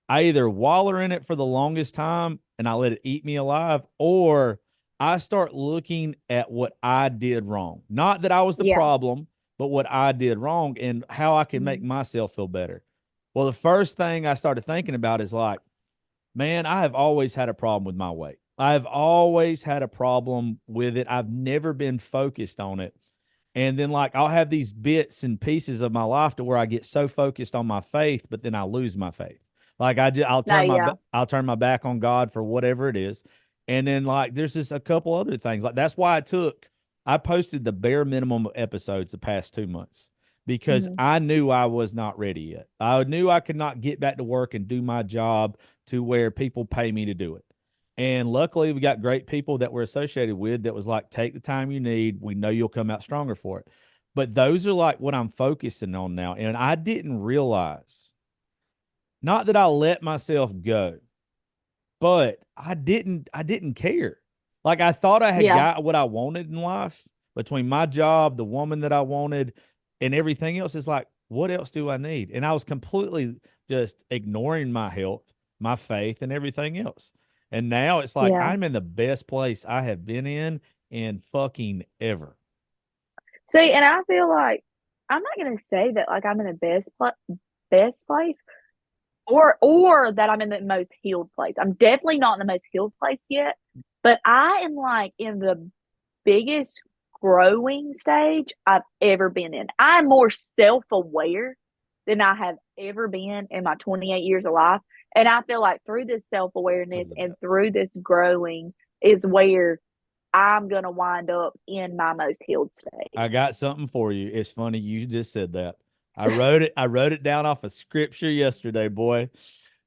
I either waller in it for the longest time and I let it eat me alive, or I start looking at what I did wrong. Not that I was the Yeah. problem, but what I did wrong and how I can make myself feel better. Well, the first thing I started thinking about is like, man, I have always had a problem with my weight. I've always had a problem with it. I've never been focused on it. And then like I'll have these bits and pieces of my life to where I get so focused on my faith, but then I lose my faith. Like No, yeah. I'll turn my back on God for whatever it is. And then like there's just a couple other things. Like that's why I posted the bare minimum of episodes the past 2 months because Mhm. I knew I was not ready yet. I knew I could not get back to work and do my job to where people pay me to do it. And luckily, we got great people that we're associated with that was like, take the time you need. We know you'll come out stronger for it. But those are like what I'm focusing on now. And I didn't realize Not that I let myself go, but I didn't care. Like I thought I had Yeah. got what I wanted in life between my job, the woman that I wanted, and everything else. It's like, what else do I need? And I was completely just ignoring my health, my faith, and everything else. And now it's like Yeah. I'm in the best place I have been in fucking ever. See, and I feel like I'm not gonna say that like I'm in the best place or that I'm in the most healed place. I'm definitely not in the most healed place yet, but I am like in the biggest growing stage I've ever been in. I'm more self-aware than I have ever been in my 28 years of life. And I feel like through this self-awareness and through this growing is where I'm gonna wind up in my most healed state. I got something for you. It's funny you just said that. I wrote it down off of scripture yesterday, boy.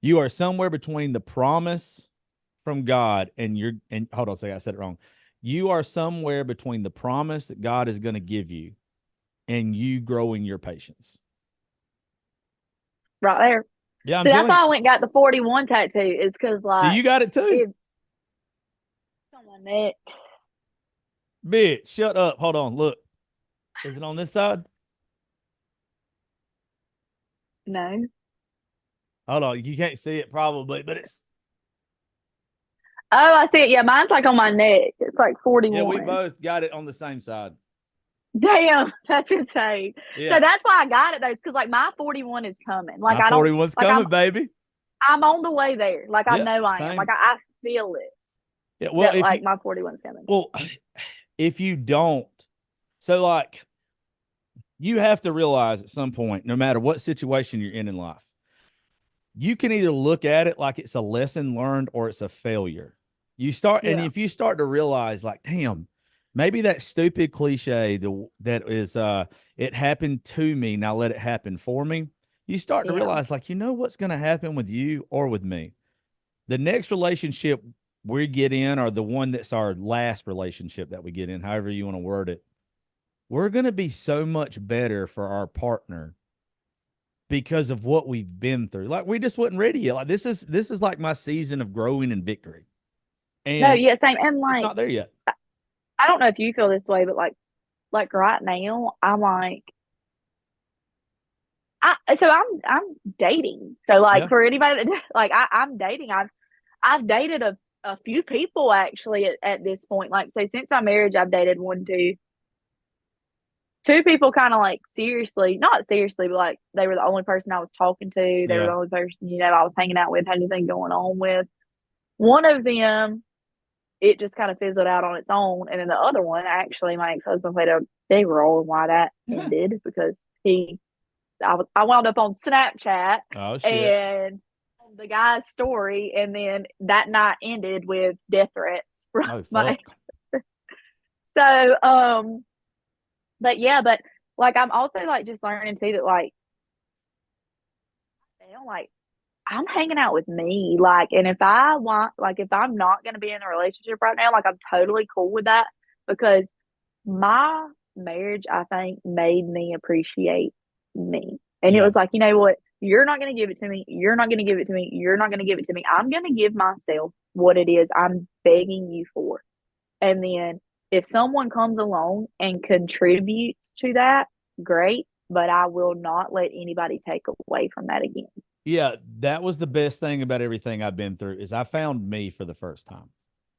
You are somewhere between the promise from God and hold on a second, I said it wrong. You are somewhere between the promise that God is going to give you and you growing your patience. Right there. Yeah, I'm So that's telling why you. I went and got the 41 tattoo, is because Do like you got it too? it's on my neck. Bitch, shut up. Hold on. Look. Is it on this side? No. Hold on. You can't see it probably, but it's Oh, I see it. Yeah, mine's like on my neck. It's like yeah, we 41. both got it on the same side. Damn, that's insane. So Yeah. that's why I got it though, because like my 41 is coming. Like My I don't 41's like coming, baby. I'm on the way there. Like I Yeah, know I am. same. Like I feel it Yeah, well, that if you like my 41's coming. well, if you don't, so like you have to realize at some point, no matter what situation you're in life, you can either look at it like it's a lesson learned or it's a failure. And Yeah. if you start to realize, like, damn, maybe that stupid cliche that is, it happened to me, now let it happen for me. You start to Yeah. realize, like, you know what's going to happen with you or with me. The next relationship we get in, or the one that's our last relationship that we get in, however you want to word it, we're going to be so much better for our partner because of what we've been through. Like we just wasn't ready yet. Like this is like my season of growing and victory. No, And yeah, same. And it's like not there yet. I don't know if you feel this way, but like right now, I'm like I'm dating. So like Yeah. for anybody that like I'm dating, I've dated a few people actually at this point. Like so since my marriage I've dated two people kind of like seriously, not seriously, but like they were the only person I was talking to. They were Yeah. the only person, I was hanging out with, had anything going on with. One of them, it just kind of fizzled out on its own. And then the other one, actually, my ex-husband played a big role in why that ended because I wound up on Snapchat Oh shit. and on the guy's story. And then that night ended with death threats from Oh my, fuck. so, but yeah, but like I'm also like just learning too that like like I'm hanging out with me, like, and if I want, like, if I'm not going to be in a relationship right now, like, I'm totally cool with that because my marriage, I think, made me appreciate me. And it Yeah. was like, you know what? You're not going to give it to me. You're not going to give it to me. You're not going to give it to me. I'm going to give myself what it is I'm begging you for. And then if someone comes along and contributes to that, great. But I will not let anybody take away from that again. Yeah, that was the best thing about everything I've been through is I found me for the first time.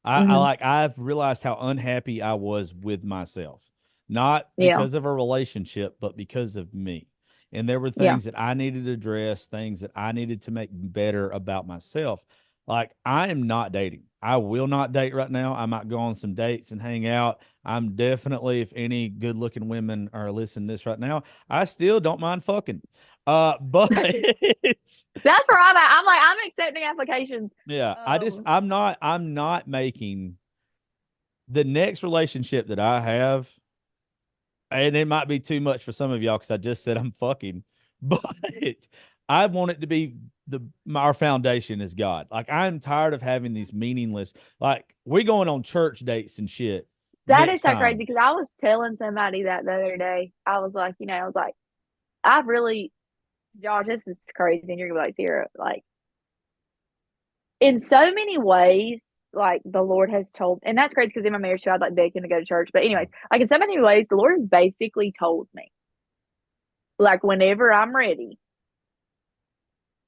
Mm-hmm. I've realized how unhappy I was with myself, not Yeah. because of a relationship, but because of me. And there were Yeah. things that I needed to address, things that I needed to make better about myself. Like I am not dating. I will not date right now. I might go on some dates and hang out. I'm definitely, if any good looking women are listening to this right now, I still don't mind fucking. But That's where I'm at. I'm like, I'm accepting applications. yeah, Um, I'm not making the next relationship that I have, and it might be too much for some of y'all because I just said I'm fucking, but I want it to be our foundation is God. Like I'm tired of having these meaningless, like we going on church dates and shit that is next so crazy time. because I was telling somebody that the other day. I was like, I was like, I've really Josh, this is crazy. And you're gonna be like, Sarah, like, in so many ways, like the Lord has told, and that's crazy because in my marriage too, I'd like beg him to go to church. But anyways, like in so many ways, the Lord has basically told me, like, whenever I'm ready,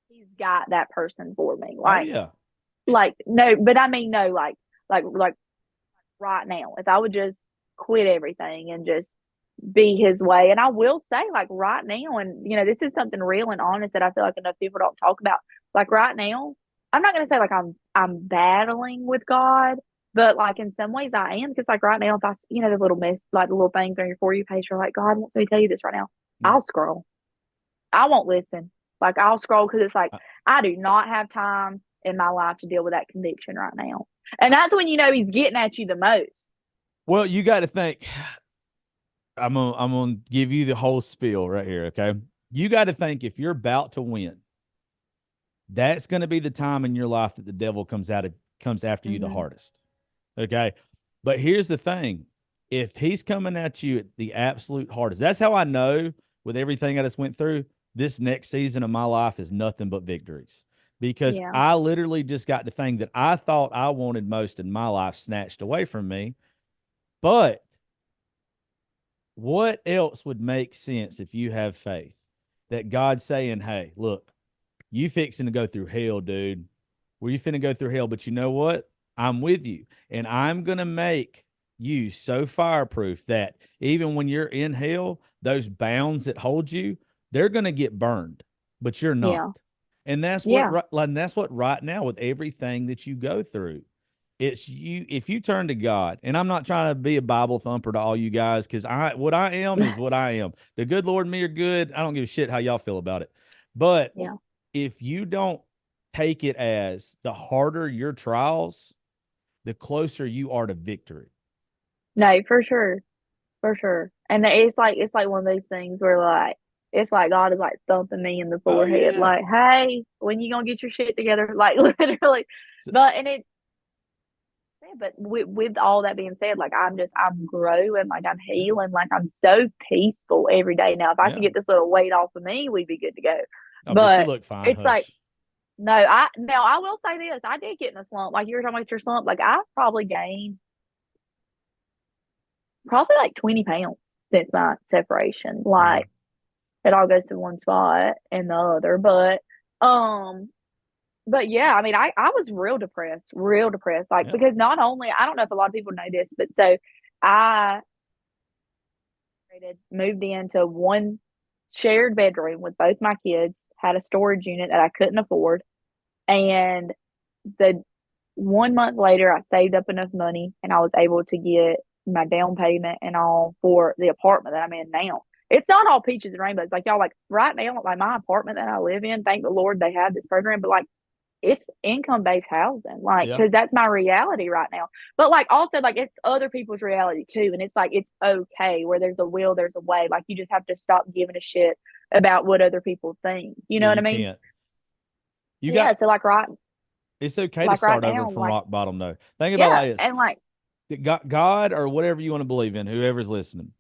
He's got that person for me. Oh yeah. Like no, but I mean no, like right now, if I would just quit everything and just be His way. And I will say, like right now, and this is something real and honest that I feel like enough people don't talk about. Like right now, I'm not gonna say like I'm battling with God, but like in some ways I am, because like right now, if I the little like the little things on your For You page are like, God wants me to tell you this right now, I'll scroll. I won't listen. Like I'll scroll because it's like I do not have time in my life to deal with that conviction right now. And that's when He's getting at you the most. Well, you got to think. I'm gonna give you the whole spiel right here. Okay, you got to think if you're about to win, that's going to be the time in your life that the devil comes after you the hardest. Okay, but here's the thing: if he's coming at you at the absolute hardest, that's how I know with everything I just went through. This next season of my life is nothing but victories, because Yeah. I literally just got the thing that I thought I wanted most in my life snatched away from me. But what else would make sense if you have faith that God's saying, hey, look, you fixing to go through hell, dude. Well, you finna go through hell, but you know what? I'm with you. And I'm going to make you so fireproof that even when you're in hell, those bounds that hold you, they're going to get burned, but you're not. Yeah. And that's Yeah. what right now with everything that you go through, it's you. If you turn to God, and I'm not trying to be a Bible thumper to all you guys, because what I am is what I am. The good Lord and me are good. I don't give a shit how y'all feel about it. But Yeah. if you don't take it as the harder your trials, the closer you are to victory. No, for sure. For sure. And it's like one of those things where like it's like God is like thumping me in the Oh forehead, yeah. like, hey, when you gonna get your shit together? Like literally. So, But and it but with all that being said, like I'm growing, like I'm healing, like I'm so peaceful every day. Now if I could yeah. get this little weight off of me, we'd be good to go. Oh, but you But look fine. it's like Hush. no, I will say this. I did get in a slump. Like you were talking about your slump. Like I've probably gained probably like 20 pounds since my separation. Yeah. Like it all goes to one spot and the other. Um, but yeah, I mean, I was real depressed. Like Yeah. because not only I don't know if a lot of people know this, but so I moved into one shared bedroom with both my kids, had a storage unit that I couldn't afford, and the 1 month later, I saved up enough money and I was able to get my down payment and all for the apartment that I'm in now. It's not all peaches and rainbows. Like y'all, like right now, like my apartment that I live in, thank the Lord they have this program, but like it's income based housing, like, Yeah. because that's my reality right now. But like also, like it's other people's reality too. And it's like, it's okay where there's a will, there's a way. Like you just have to stop giving a shit about what other people think. You know Yeah. what I You mean? can't. You Yeah. got. So It's okay to like right start over now, from like, rock bottom, though. Think about it yeah. like this: And like, God or whatever you want to believe in, whoever's listening.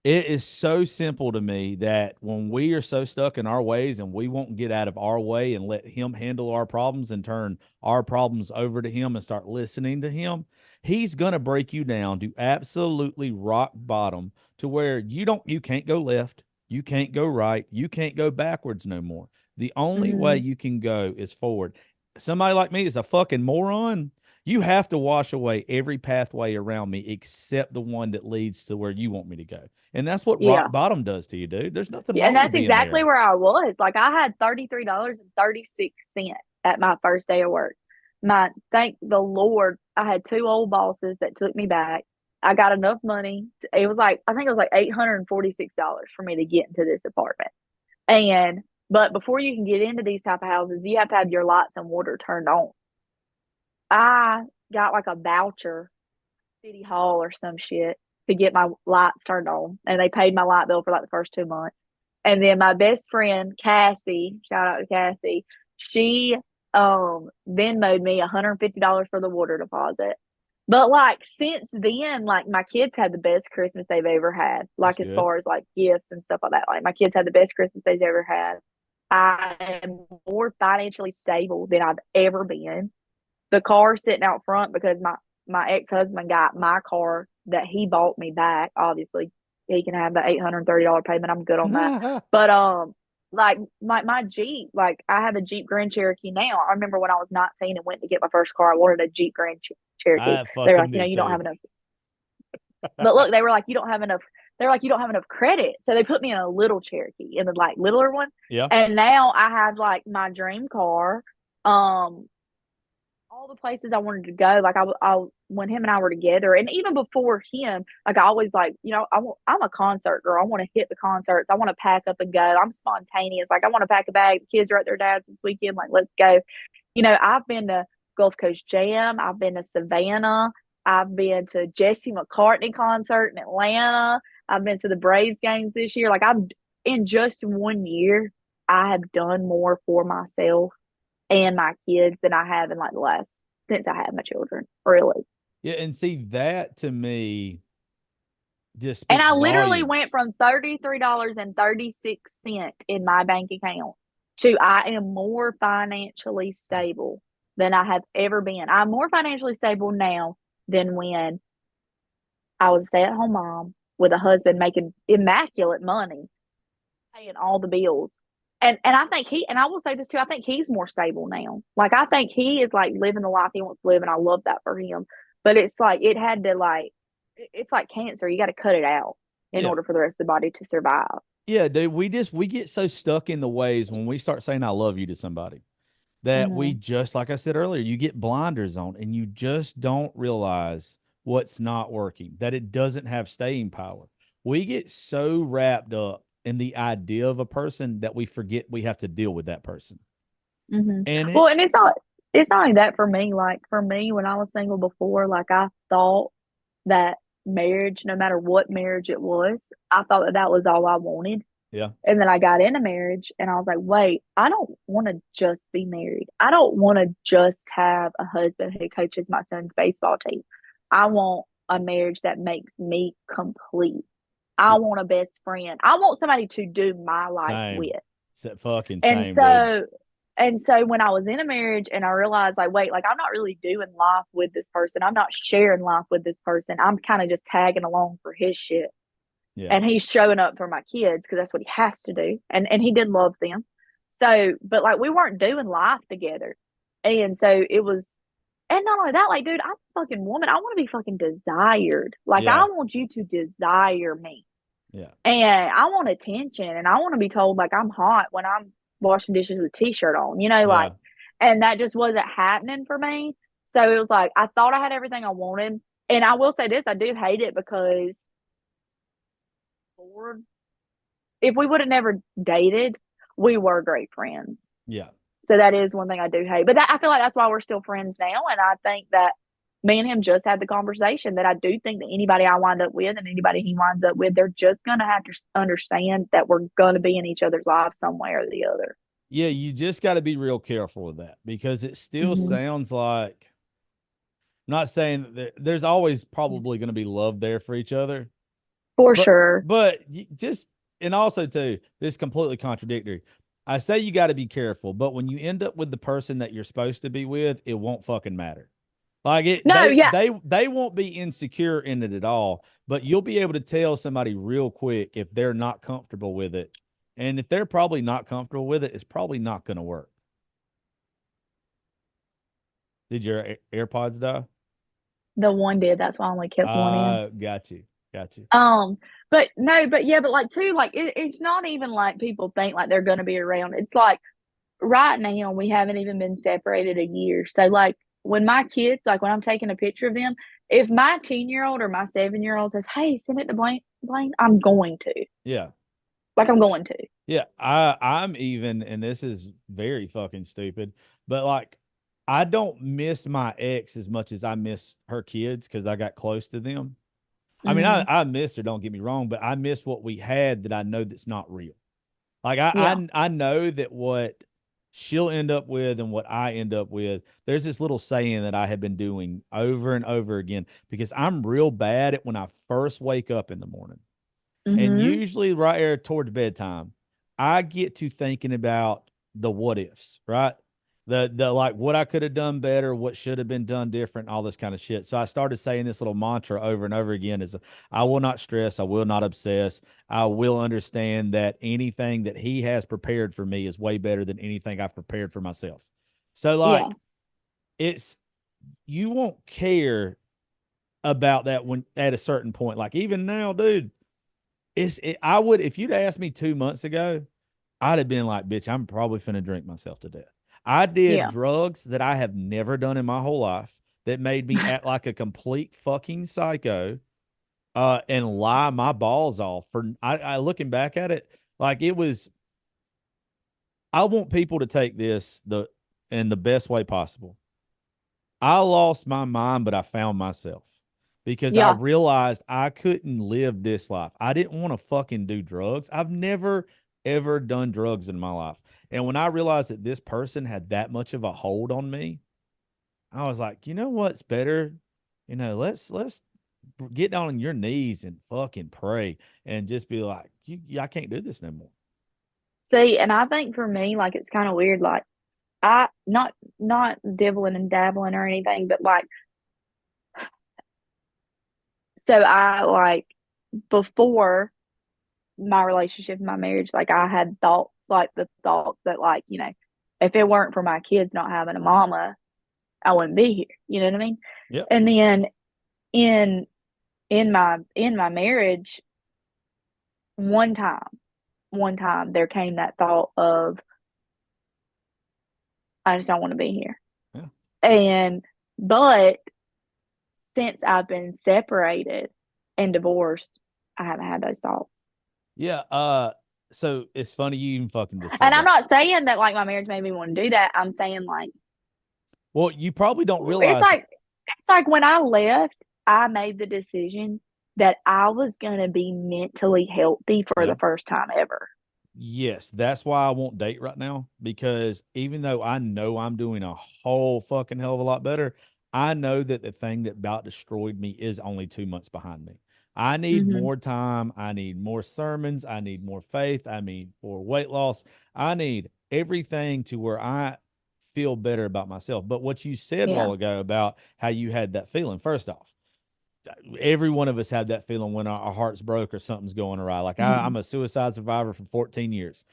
It is so simple to me that when we are so stuck in our ways and we won't get out of our way and let him handle our problems and turn our problems over to him and start listening to him, he's going to break you down to absolutely rock bottom to where you can't go left, you can't go right, you can't go backwards no more. The only way mm-hmm. you can go is forward. Somebody like me is a fucking moron. You have to wash away every pathway around me except the one that leads to where you want me to go. And that's what rock Yeah. bottom does to you, dude. There's nothing Yeah. And wrong with that's being exactly there. where I was. Like I had $33.36 at my first day of work. Thank the Lord, I had two old bosses that took me back. I got enough money. It was like, I think it was like $846 for me to get into this apartment. And, but before you can get into these type of houses, you have to have your lights and water turned on. I got like a voucher, City Hall or some shit, to get my lights turned on, and they paid my light bill for like the first 2 months. And then my best friend Cassie, shout out to Cassie, she Venmoed me $150 for the water deposit. But like since then, like my kids had the best Christmas they've ever had. That's Like as good. far as like gifts and stuff like that. Like my kids had the best Christmas they've ever had. I am more financially stable than I've ever been. The car sitting out front because my ex-husband got my car that he bought me back. Obviously, he can have the $830 payment. I'm good on that. But like my Jeep, like I have a Jeep Grand Cherokee now. I remember when I was 19 and went to get my first car, I wanted a Jeep Grand Cherokee. I They were fucking like, me you don't too. have enough. But look, they were like, you don't have enough. They're like, you don't have enough credit. So they put me in a little Cherokee, in the like littler one. Yeah. And now I have like my dream car. All the places I wanted to go, like I when him and I were together, and even before him, like I always like, I'm a concert girl. I want to hit the concerts. I want to pack up and go. I'm spontaneous. Like I want to pack a bag. The kids are at their dad's this weekend. Like let's go. I've been to Gulf Coast Jam. I've been to Savannah. I've been to Jesse McCartney concert in Atlanta. I've been to the Braves games this year. Like I'm in just 1 year, I have done more for myself and my kids than I have in like the last since I had my children, really. Yeah. And see, that to me just And speaks I literally went volumes. from $33.36 in my bank account to I am more financially stable than I have ever been. I'm more financially stable now than when I was a stay-at-home mom with a husband making immaculate money, paying all the bills. And I think and I will say this too, I think he's more stable now. Like I think he is like living the life he wants to live, and I love that for him. But it's like it had to like it's like cancer. You got to cut it out in Yeah. order for the rest of the body to survive. Yeah, dude. We get so stuck in the ways when we start saying I love you to somebody that we Mm-hmm. just, like I said earlier, you get blinders on and you just don't realize what's not working, that it doesn't have staying power. We get so wrapped up in the idea of a person that we forget we have to deal with that person. Mm-hmm. And Well, it, and it's not only that for me. Like for me, when I was single before, like I thought that marriage, no matter what marriage it was, I thought that that was all I wanted. yeah, And then I got into marriage and I was like, wait, I don't want to just be married. I don't want to just have a husband who coaches my son's baseball team. I want a marriage that makes me complete. I yeah, want a best friend. I want somebody to do my life same, with. fucking And same, dude. so when I was in a marriage and I realized like, wait, like I'm not really doing life with this person. I'm not sharing life with this person. I'm kind of just tagging along for his shit. Yeah, And he's showing up for my kids because that's what he has to do. And he did love them. So, but like we weren't doing life together. And so it was, and not only that, like, dude, I'm a fucking woman. I want to be fucking desired. Like, I yeah, want you to desire me. yeah, And I want attention and I want to be told like I'm hot when I'm washing dishes with a t-shirt on, like, yeah, and that just wasn't happening for me. So it was like, I thought I had everything I wanted. And I will say this, I do hate it because Lord, if we would have never dated, we were great friends. yeah. So that is one thing I do hate. But I feel like that's why we're still friends now. And I think that me and him just had the conversation that I do think that anybody I wind up with and anybody he winds up with, they're just going to have to understand that we're going to be in each other's lives some way or the other. Yeah, you just got to be real careful with that because it still Mm-hmm. sounds like, I'm not saying that there's always probably going to be love there for each other, For but sure. just, and also too, this is completely contradictory. I say you got to be careful, but when you end up with the person that you're supposed to be with, it won't fucking matter. Like it, No, yeah. they won't be insecure in it at all, but you'll be able to tell somebody real quick if they're not comfortable with it. And if they're probably not comfortable with it, it's probably not going to work. Did your AirPods die? The one did. That's why I only kept one in. Got you. Got you. But no, but yeah, but like too, like it's not even like people think like they're gonna be around. It's like right now we haven't even been separated a year. So like when my kids, like when I'm taking a picture of them, if my 10-year-old or my 7-year-old says, "Hey, send it to Blaine," I'm going to. Yeah. Like I'm going to. Yeah. I'm even, and this is very fucking stupid, but like I don't miss my ex as much as I miss her kids because I got close to them. I mean, Mm-hmm. I miss her, don't get me wrong, but I miss what we had that I know that's not real. Like I Yeah. I know that what she'll end up with and what I end up with, there's this little saying that I have been doing over and over again because I'm real bad at when I first wake up in the morning. And Mm-hmm. usually right there towards bedtime, I get to thinking about the what ifs, right? The like what I could have done better, what should have been done different, all this kind of shit. So I started saying this little mantra over and over again is I will not stress, I will not obsess. I will understand that anything that he has prepared for me is way better than anything I've prepared for myself. So Yeah. like it's you won't care about that when at a certain point. Like even now, dude, I would if you'd asked me 2 months ago, I'd have been like, bitch, I'm probably finna drink myself to death. I did Yeah. drugs that I have never done in my whole life that made me act like a complete fucking psycho and lie my balls off for I looking back at it, like it was I want people to take this in the best way possible. I lost my mind, but I found myself because I Yeah. realized I couldn't live this life. I didn't want to fucking do drugs. I've never ever done drugs in my life. And when I realized that this person had that much of a hold on me, I was like, you know what's better? Let's get down on your knees and fucking pray and just be like, I can't do this no more. See, and I think for me, like it's kind of weird. Like I not dibbling and dabbling or anything, but like so I like before my relationship, my marriage, like I had thoughts like the thoughts that like, if it weren't for my kids not having a mama, I wouldn't be here. You know what I mean? Yep. And then in in my marriage, one time, there came that thought of I just don't want to be here. Yeah. And but since I've been separated and divorced, I haven't had those thoughts. Yeah. So it's funny you even fucking just And said I'm that. not saying that like my marriage made me want to do that. I'm saying like Well, you probably don't it's realize. like it's like when I left, I made the decision that I was gonna be mentally healthy for Yeah. the first time ever. Yes, that's why I won't date right now because even though I know I'm doing a whole fucking hell of a lot better, I know that the thing that about destroyed me is only 2 months behind me. I need Hmm. more time. I need more sermons. I need more faith. I need more weight loss. I need everything to where I feel better about myself. But what you said a Yeah. while ago about how you had that feeling, first off, every one of us had that feeling when our hearts broke or something's going awry. Like Hmm. I'm a suicide survivor for 14 years.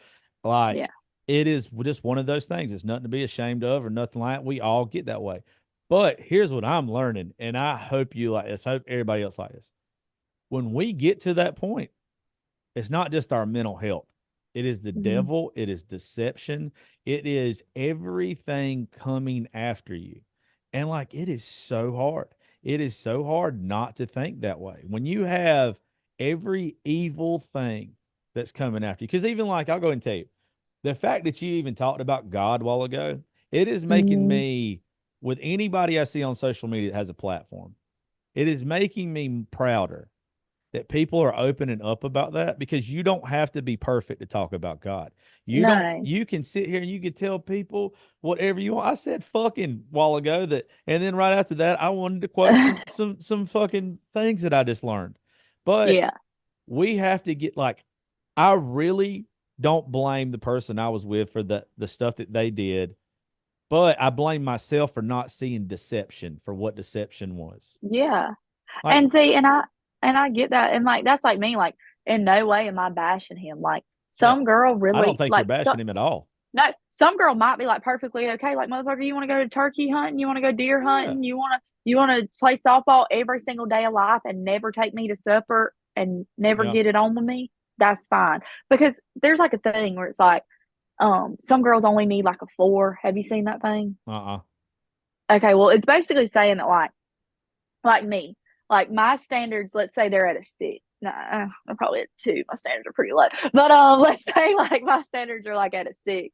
Yeah. Like it is just one of those things. It's nothing to be ashamed of or nothing like that. We all get that way. But here's what I'm learning, and I hope you like this. I hope everybody else like this. When we get to that point, it's not just our mental health. It is the Hmm. devil. It is deception. It is everything coming after you. And like, it is so hard. It is so hard not to think that way. When you have every evil thing that's coming after you, because even like, I'll go and tell you, the fact that you even talked about God a while ago, it is making Hmm. me, with anybody I see on social media that has a platform, it is making me prouder that people are opening up about that because you don't have to be perfect to talk about God. No. You can sit here and you can tell people whatever you want. I said fucking while ago that, and then right after that, I wanted to quote some fucking things that I just learned. But Yeah. we have to get like, I really don't blame the person I was with for the stuff that they did, but I blame myself for not seeing deception for what deception was. Yeah. Like, And see, and I get that, and like that's like me. Like in no way am I bashing him. Like yeah, some girl I don't really think you're like bashing him at all. no, some girl might be like perfectly okay. Like motherfucker, you want to go turkey hunting, you want to go deer Yeah. hunting, you want to play softball every single day of life and never take me to supper and never Yeah. get it on with me. That's fine because there's like a thing where it's like some girls only need like a 4. Have you seen that thing? Uh-uh. Okay, well it's basically saying that like me, like my standards, let's say they're at a 6. Nah, I'm probably at 2. My standards are pretty low. But let's say like my standards are like at a 6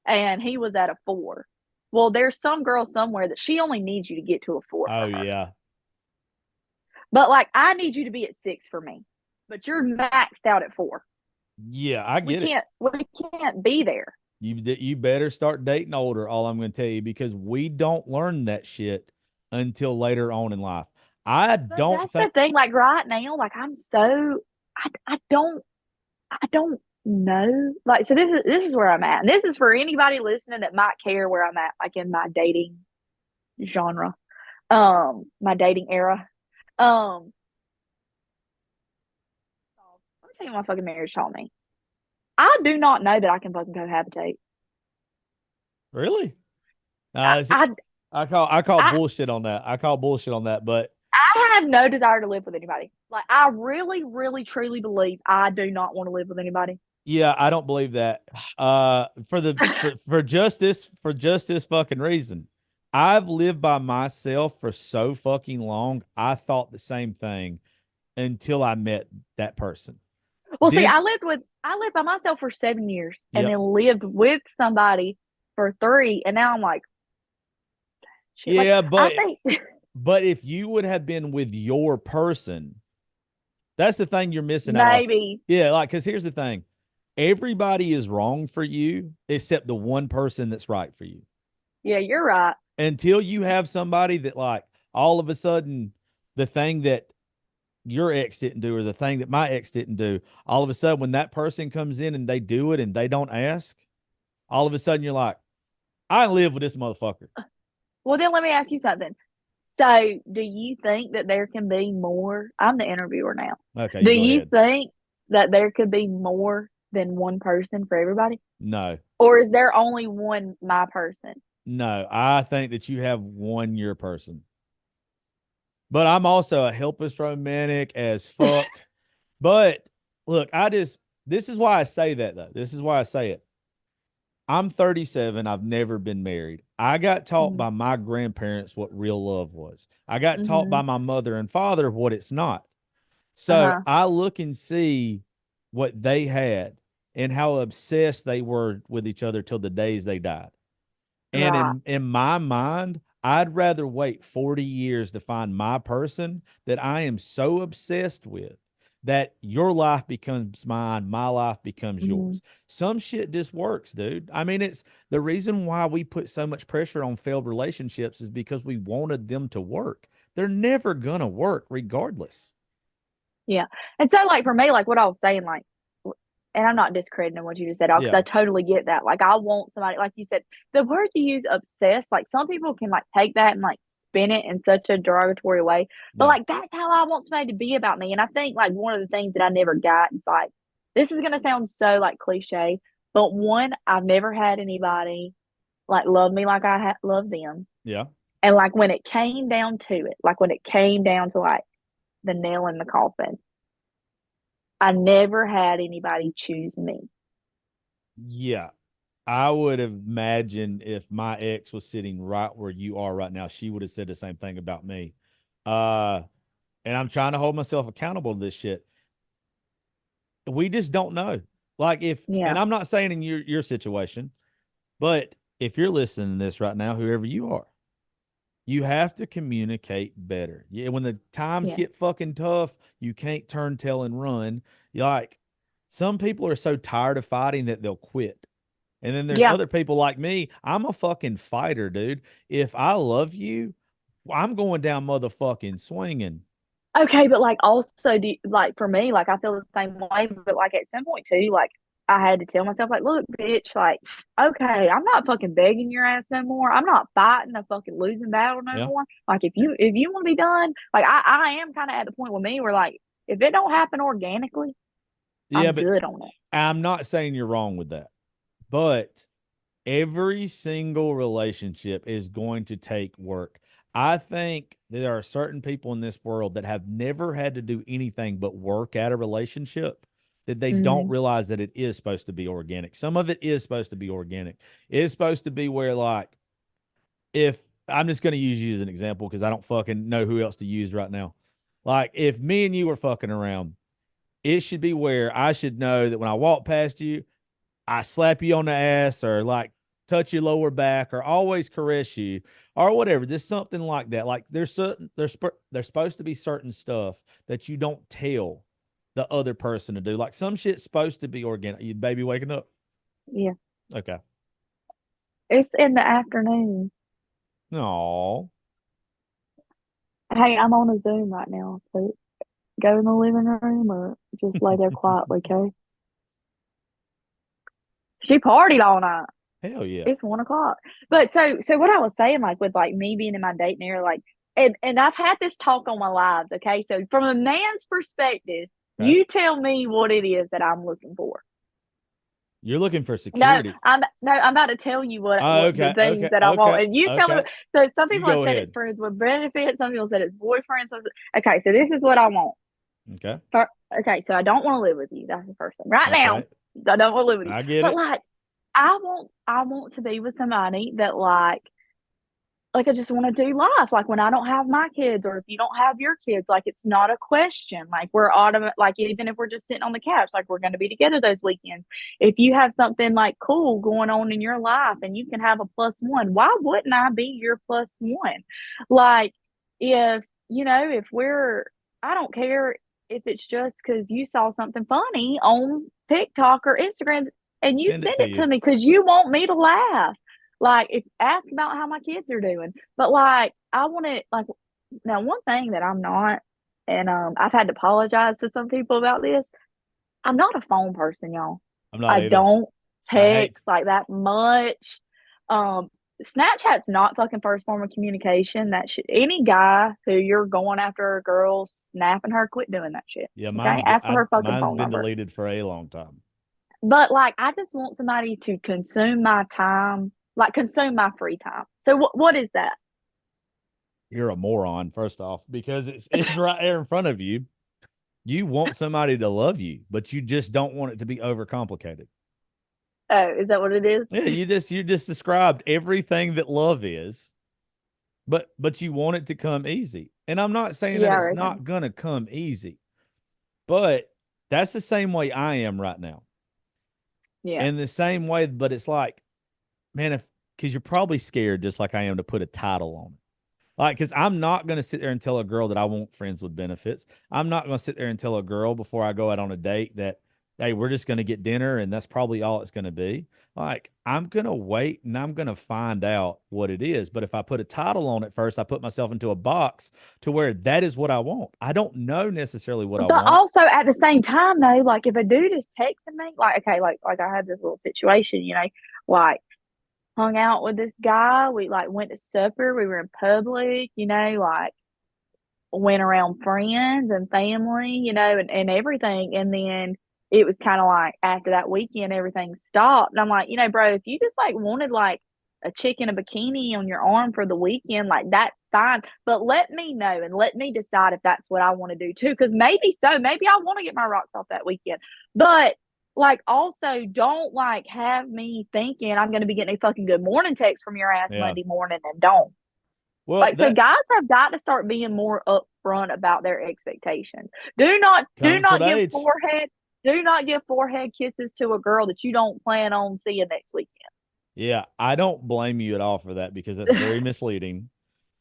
and he was at a 4. Well, there's some girl somewhere that she only needs you to get to a 4 Oh for her. yeah. But like I need you to be at 6 for me. But you're maxed out at 4. Yeah, I We get it. can't we can't be there. You better start dating older, all I'm going to tell you, because we don't learn that shit until later on in life. I But don't that's the think thing. Like right now, like I'm so I don't No, like so. This is where I'm at. And this is for anybody listening that might care where I'm at, like in my dating genre, my dating era. Um, let me tell you, what my fucking marriage taught me. I do not know that I can fucking cohabitate. Really? I, Uh, I, I call I, bullshit on that. I call bullshit on that. But I have no desire to live with anybody. Like I really, really, truly believe I do not want to live with anybody. yeah, I don't believe that. For just this fucking reason. I've lived by myself for so fucking long. I thought the same thing until I met that person. Well, see, Then, I lived by myself for 7 years and yep. then lived with somebody for 3, and now I'm like, shit. Like Yeah, I think but if you would have been with your person, that's the thing you're missing out on. maybe, Yeah, like because here's the thing. Everybody is wrong for you except the one person that's right for you. yeah, you're right. Until you have somebody that like all of a sudden the thing that your ex didn't do or the thing that my ex didn't do, all of a sudden when that person comes in and they do it and they don't ask, all of a sudden you're like, I live with this motherfucker. Well, then let me ask you something. So, do you think that there can be more? I'm the interviewer now. Okay, Do you go you ahead. think that there could be more than one person for everybody? No, Or is there only one my person? no. I think that you have one year person. But I'm also a helpless romantic as fuck. But look, this is why I say that though. This is why I say it. I'm 37. I've never been married. I got taught Mm-hmm. by my grandparents what real love was. I got taught Mm-hmm. by my mother and father what it's not. So Uh-huh. I look and see what they had and how obsessed they were with each other till the days they died. And Right. in my mind, I'd rather wait 40 years to find my person that I am so obsessed with that your life becomes mine, my life becomes Mm-hmm. yours. Some shit just works, dude. I mean, it's the reason why we put so much pressure on failed relationships is because we wanted them to work. They're never gonna work regardless. Yeah. And so, like, for me, like, what I was saying, like, and I'm not discrediting what you just said, because Yeah. I totally get that. Like, I want somebody, like you said, the word you use, obsessed, like, some people can, like, take that and, like, spin it in such a derogatory way. But, Yeah. like, that's how I want somebody to be about me. And I think, like, one of the things that I never got is, like, this is going to sound so, like, cliche, but one, I've never had anybody, like, love me like I love them. Yeah. And, like, when it came down to it, like, when it came down to, like, the nail in the coffin, I never had anybody choose me. Yeah. I would have imagined if my ex was sitting right where you are right now, she would have said the same thing about me. Uh, and I'm trying to hold myself accountable to this shit. We just don't know. Like and Yeah. I'm not saying in your situation, but if you're listening to this right now, whoever you are, you have to communicate better. Yeah, when the times Yeah. get fucking tough, you can't turn tail and run. You're like some people are so tired of fighting that they'll quit. And then there's Yeah. other people like me. I'm a fucking fighter, dude. If I love you, I'm going down motherfucking swinging. Okay, but like also like for me, like I feel the same way, but like at some point too, like I had to tell myself, like, look, bitch, like, okay, I'm not fucking begging your ass no more. I'm not fighting a fucking losing battle no Yeah. more. Like if you want to be done, like I am kind of at the point with me where like if it don't happen organically, Yeah, I'm but good on it. I'm not saying you're wrong with that. But every single relationship is going to take work. I think there are certain people in this world that have never had to do anything but work at a relationship that they don't Mm-hmm. realize that it is supposed to be organic. Some of it is supposed to be organic. It's supposed to be where, like, if I'm just going to use you as an example because I don't fucking know who else to use right now. Like, if me and you were fucking around, it should be where I should know that when I walk past you, I slap you on the ass or like touch your lower back or always caress you or whatever. Just something like that. Like there's supposed to be certain stuff that you don't tell the other person to do. Like some shit's supposed to be organic. You baby waking up. Yeah, Okay. it's in the afternoon. No. Hey, I'm on a Zoom right now, so go in the living room or just lay there quietly, okay? She partied all night. Hell yeah. It's 1 o'clock. But so what I was saying, like with like me being in my dating era, like and I've had this talk on my lives, okay? So from a man's perspective, Okay. you tell me what it is that I'm looking for. You're looking for No, security. I'm about to tell you what the Okay, things okay, that I want, okay, and you tell me. okay. So some You people have go said it's ahead. friends with benefits. Some people said it's boyfriends. Okay, so this is what I want. Okay. Okay, so I don't want to live with you. That's the first thing. Right now, Okay. I don't want to live with you. I get But it. like, I want to be with somebody that like I just want to do life. Like when I don't have my kids, or if you don't have your kids, like it's not a question. Like we're automatic. Like even if we're just sitting on the couch, like we're going to be together those weekends. If you have something like cool going on in your life, and you can have a plus one, why wouldn't I be your plus one? Like if if I don't care if it's just because you saw something funny on TikTok or Instagram, and you Send it send to it you. to me because you want me to laugh. Like, if ask about how my kids are doing, but like, I want to like now one thing that I'm not, and I've had to apologize to some people about this. I'm not a phone person, y'all. I'm not I either. don't I hate. text like that much. Um, Snapchat's not fucking first form of communication. That shit. Any guy who you're going after a girl, snapping her, quit doing that shit. Yeah, Okay, ask for her fucking mine's phone been number. deleted for a long time. But like, I just want somebody to consume my time, like consume my free time. So what is that? You're a moron, first off, because it's right there in front of you. You want somebody to love you, but you just don't want it to be overcomplicated. Oh, is that what it is? Yeah, you just described everything that love is, but you want it to come easy. And I'm not saying Yeah, that I it's reckon. not gonna come easy, but that's the same way I am right now. Yeah. In the same way, but it's like, man, if because you're probably scared just like I am to put a title on it. Like, because I'm not going to sit there and tell a girl that I want friends with benefits. I'm not going to sit there and tell a girl before I go out on a date that, hey, we're just going to get dinner and that's probably all it's going to be. Like, I'm going to wait and I'm going to find out what it is. But if I put a title on it first, I put myself into a box to where that is what I want. I don't know necessarily what I But want. also at the same time though, like if a dude is texting me, like okay, like I had this little situation, like hung out with this guy, we like went to supper, we were in public, like went around friends and family, and everything. And then it was kind of like after that weekend, everything stopped. And I'm like, bro, if you just like wanted like a chick in a bikini on your arm for the weekend, like that's fine. But let me know and let me decide if that's what I want to do too. Cause maybe maybe I want to get my rocks off that weekend. But like also don't like have me thinking I'm gonna be getting a fucking good morning text from your ass Yeah. Monday morning and don't. Well, Like, so that guys have got to start being more upfront about their expectations. Do not do comes with not give age. forehead kisses to a girl that you don't plan on seeing next weekend. Yeah, I don't blame you at all for that because that's very misleading.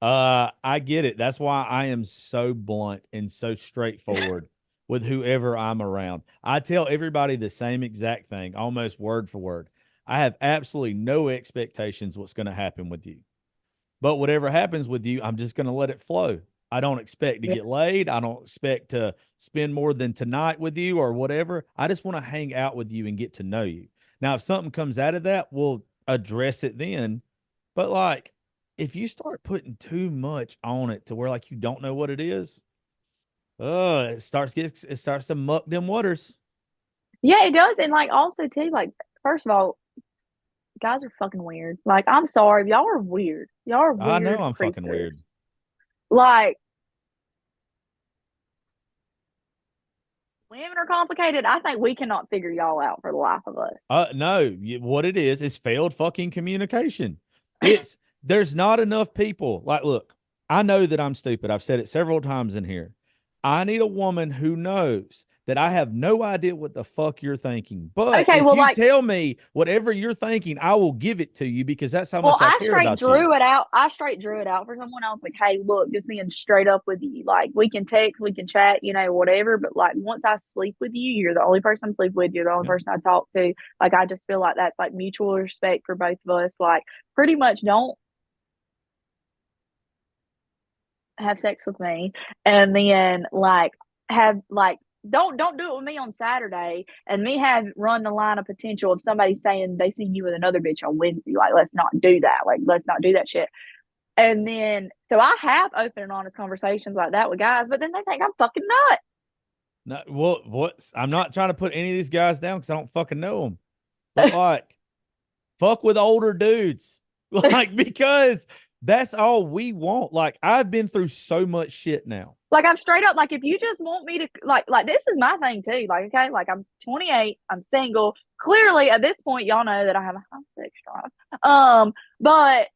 I get it. That's why I am so blunt and so straightforward with whoever I'm around. I tell everybody the same exact thing, almost word for word. I have absolutely no expectations what's going to happen with you. But whatever happens with you, I'm just going to let it flow. I don't expect to Yeah. get laid. I don't expect to spend more than tonight with you or whatever. I just want to hang out with you and get to know you. Now, if something comes out of that, we'll address it then. But like, if you start putting too much on it to where like you don't know what it is, it starts to muck them waters. Yeah, it does. And like also too, like, first of all, guys are fucking weird. Like, I'm sorry, y'all are weird. Y'all are I know weird I'm fucking creatures. weird. Like, women are complicated. I think we cannot figure y'all out for the life of us. No, what it is failed fucking communication. It's there's not enough people. Like, look, I know that I'm stupid. I've said it several times in here. I need a woman who knows that I have no idea what the fuck you're thinking. But Okay, if well, you like, tell me whatever you're thinking, I will give it to you because that's how well, much I care about you. I straight drew it out for someone. I was like, hey, look, just being straight up with you. Like, we can text, we can chat, whatever. But like, once I sleep with you, you're the only person I'm sleep with. You're the only Yeah. person I talk to. Like, I just feel like that's like mutual respect for both of us. Like, pretty much don't have sex with me and then like have like don't do it with me on Saturday and me have run the line of potential of somebody saying they seen you with another bitch on Wednesday. Like, let's not do that. Like, let's not do that shit. And then, so I have open and honest conversations like that with guys, but then they think I'm fucking nuts. No, well, what? I'm not trying to put any of these guys down because I don't fucking know them. But like, fuck with older dudes, like because that's all we want. Like I've been through so much shit now. Like I'm straight up. Like if you just want me to, like this is my thing too. Like okay, like I'm 28, I'm single. Clearly at this point, y'all know that I have a high sex drive. But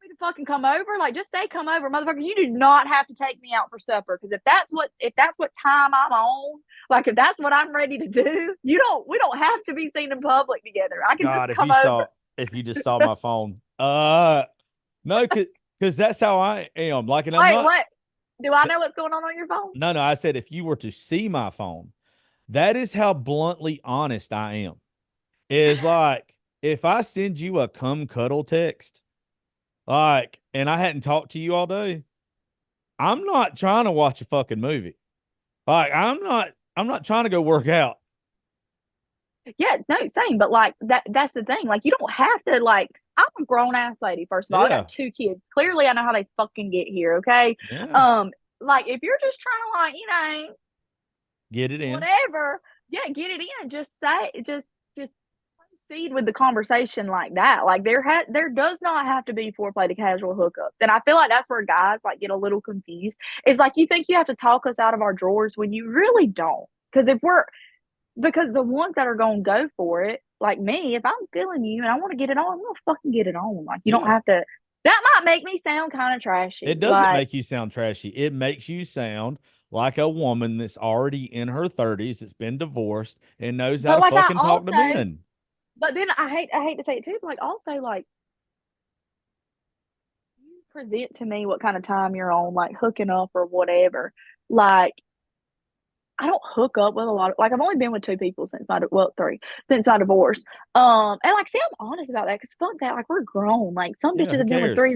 to fucking come over, like just say come over, motherfucker. You do not have to take me out for supper because if that's what time I'm on, like if that's what I'm ready to do, we don't have to be seen in public together. I can God, just come over. if you just saw my phone, no, because that's how I am. Like, and I'm Wait, not. what? Do I know what's going on your phone? No, I said if you were to see my phone, that is how bluntly honest I am. Is like if I send you a come cuddle text. Like, and I hadn't talked to you all day. I'm not trying to watch a fucking movie. Like, I'm not trying to go work out. Yeah, no, same. But like that's the thing. Like, you don't have to like. I'm a grown ass lady. First of all, I got 2 kids. Clearly, I know how they fucking get here. Okay. Yeah. Like if you're just trying to like, Get it in. Whatever. Yeah, get it in. Just proceed with the conversation like that. Like there does not have to be foreplay to casual hookups. And I feel like that's where guys like get a little confused. It's like you think you have to talk us out of our drawers when you really don't. Because the ones that are gonna go for it, like me, if I'm feeling you and I want to get it on, I'm gonna fucking get it on. Like you don't have to. That might make me sound kind of trashy. It doesn't make you sound trashy. It makes you sound like a woman that's already in her 30s, that's been divorced, and knows how to fucking talk to men. But then I hate to say it too, but like also like you present to me what kind of time you're on, like hooking up or whatever. Like I don't hook up with a lot of like I've only been with 2 people since my divorce. And like see, I'm honest about that because fuck that, like we're grown. Like some bitches have been with 3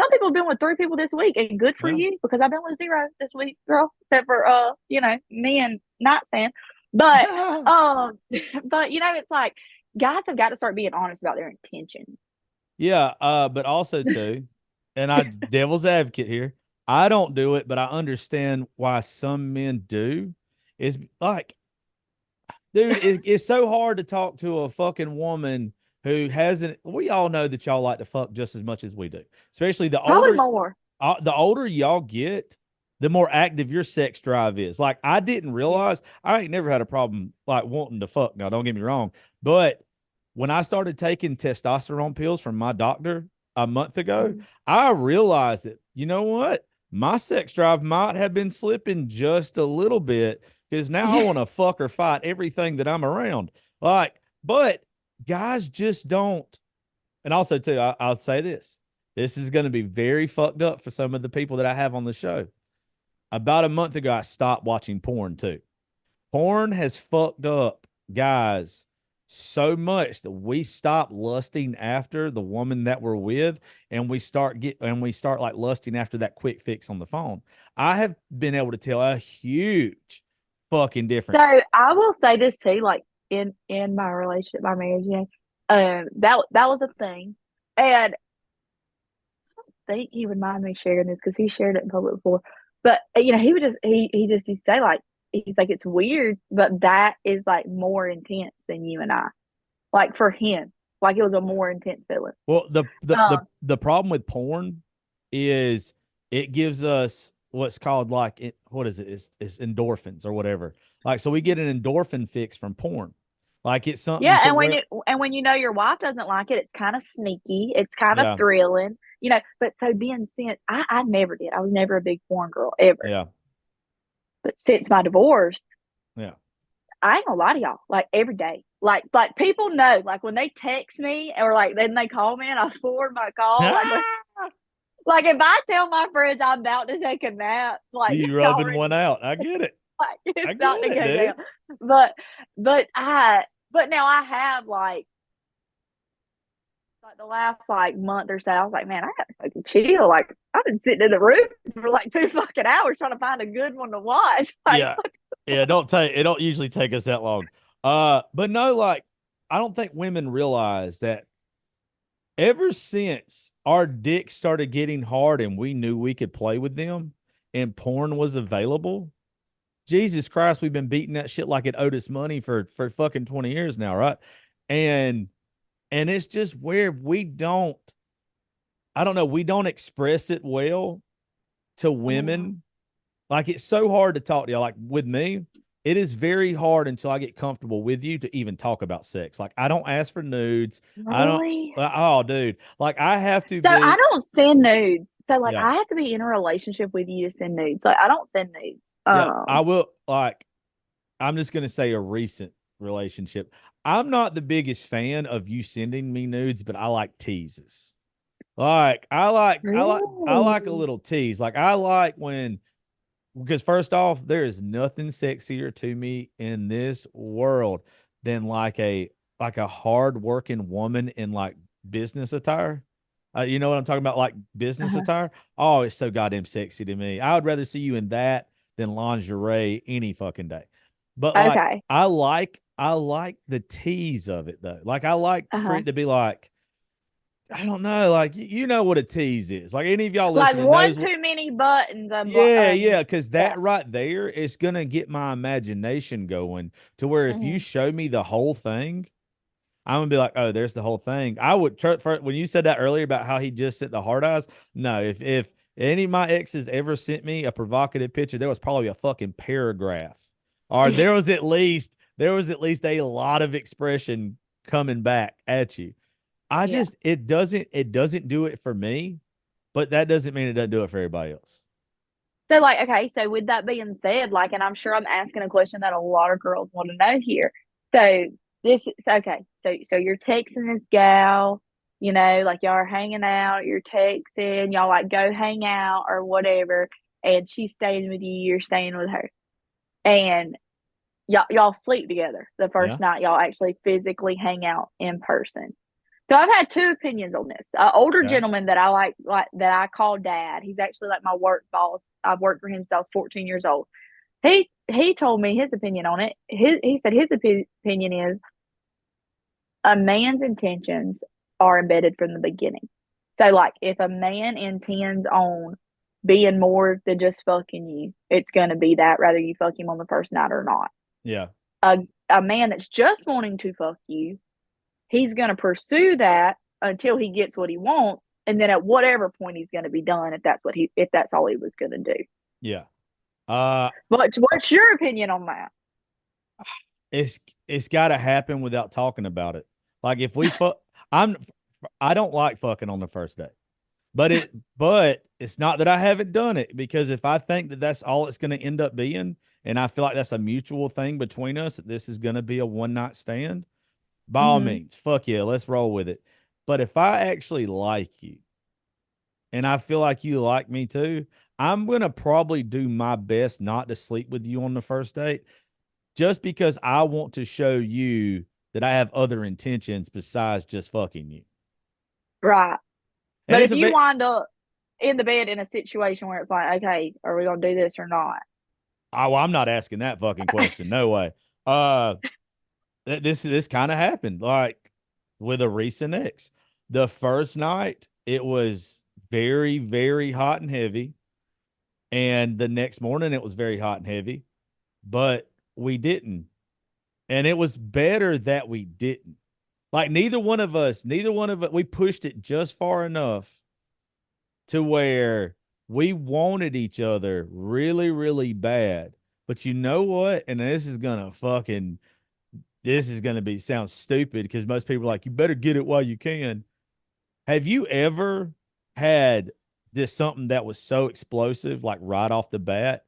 some people have been with 3 people this week, and good for you because I've been with 0 this week, girl, except for me and nightstand. But but it's like guys have got to start being honest about their intentions. Yeah, but also too, and I devil's advocate here. I don't do it, but I understand why some men do. Is like, dude, it's so hard to talk to a fucking woman who hasn't. We all know that y'all like to fuck just as much as we do, especially Probably more. The older y'all get, the more active your sex drive is. Like, I didn't realize I ain't never had a problem like wanting to fuck. Now, don't get me wrong, but when I started taking testosterone pills from my doctor a month ago, I realized that, you know what? My sex drive might have been slipping just a little bit because now I want to fuck or fight everything that I'm around. Like, but guys just don't. And also, too, I'll say this. This is going to be very fucked up for some of the people that I have on the show. About a month ago, I stopped watching porn, too. Porn has fucked up guys so much that we stop lusting after the woman that we're with, and we start like lusting after that quick fix on the phone. I have been able to tell a huge fucking difference. So I will say this too, like in my relationship, my marriage, that was a thing, and I don't think he would mind me sharing this because he shared it in public before. But he would just he just used to say like he's like it's weird, but that is like more intense than you and I. Like for him, like it was a more intense feeling. Well, the problem with porn is it gives us what's called like what is it? It's endorphins or whatever. Like so we get an endorphin fix from porn. Like it's something. Yeah, and when your wife doesn't like it, it's kind of sneaky. It's kind of thrilling, But so being since I never did. I was never a big porn girl ever. Yeah. But since my divorce, yeah, I ain't gonna lie to y'all. Like every day, like people know. Like when they text me or like then they call me and I forward my call. Like if I tell my friends I'm about to take a nap, like you rubbing one out. I get it. Like it's about to go down. But now I have like Like the last like month or so, I was like, man, I gotta fucking chill. Like I've been sitting in the room for like 2 fucking hours trying to find a good one to watch. Like, Yeah. Yeah, it don't usually take us that long. But no, like I don't think women realize that ever since our dicks started getting hard and we knew we could play with them and porn was available, Jesus Christ, we've been beating that shit like it owed us money for fucking 20 years now, right? And it's just where we don't, I don't know, we don't express it well to women. Like it's so hard to talk to you. Like with me, it is very hard until I get comfortable with you to even talk about sex. Like I don't ask for nudes. I don't. really? Oh, dude. Like I have to So I be. don't send nudes. So like Yeah, I have to be in a relationship with you to send nudes. Like I don't send nudes. yeah. I will. Like I'm just gonna say a recent relationship. I'm not the biggest fan of you sending me nudes, but I like teases. Like I like a Really? little tease. Like I like when because first off, there is nothing sexier to me in this world than like a hard working woman in like business attire. You know what I'm talking about? Like business Uh-huh. attire. Oh, it's so goddamn sexy to me. I would rather see you in that than lingerie any fucking day. But like Okay. I like the tease of it though. Like I like for Uh-huh. it to be like I don't know, like you know what a tease is. Like any of y'all Like listening one knows too many buttons yeah, because yeah. that right there is gonna get my imagination going to where if you Hmm. show me the whole thing, I'm gonna be like, oh, there's the whole thing. I would when you said that earlier about how he just sent the hard eyes. No, if any of my exes ever sent me a provocative picture, there was probably a fucking paragraph, or there was at least a lot of expression coming back at you. I Yeah. just it doesn't do it for me, but that doesn't mean it doesn't do it for everybody else. So like, okay, so with that being said, like, and I'm sure I'm asking a question that a lot of girls want to know here. So this is okay. So you're texting this gal, like y'all are hanging out, you're texting, y'all like go hang out or whatever, and she's staying with you, you're staying with her. And y'all sleep together the Yeah. first night y'all actually physically hang out in person. So I've had two opinions on this. An older Okay. gentleman that I like that I call dad. He's actually like my work boss. I've worked for him since I was 14 years old. He told me his opinion on it. He said his opinion is a man's intentions are embedded from the beginning. So like if a man intends on being more than just fucking you, it's gonna be that whether you fuck him on the first night or not. Yeah. A a man that's just wanting to fuck you, he's going to pursue that until he gets what he wants, and then at whatever point he's going to be done if that's all he was going to do. Yeah. Uh, But what's your opinion on that? it's it's got to happen without talking about it. Like if we fuck, I'm I don't like fucking on the first day, but it's not that I haven't done it because if I think that that's all it's going to end up being, and I feel like that's a mutual thing between us that this is going to be a one night stand, by all Mm-hmm. means, fuck yeah, let's roll with it. But if I actually like you and I feel like you like me too, I'm gonna probably do my best not to sleep with you on the first date just because I want to show you that I have other intentions besides just fucking you. Right. And But it's if a you bit, wind up in the bed in a situation where it's like, okay, are we going to do this or not? well, I'm not asking that fucking question. No way. Uh, this kind of happened like with a recent ex. The first night, it was very, very hot and heavy. And the next morning, it was very hot and heavy, but we didn't. And it was better that we didn't. Like neither one of it, we pushed it just far enough to where we wanted each other really, really bad. But you know what? And this is gonna be sound stupid because most people are like, you better get it while you can. Have you ever had just something that was so explosive, like right off the bat,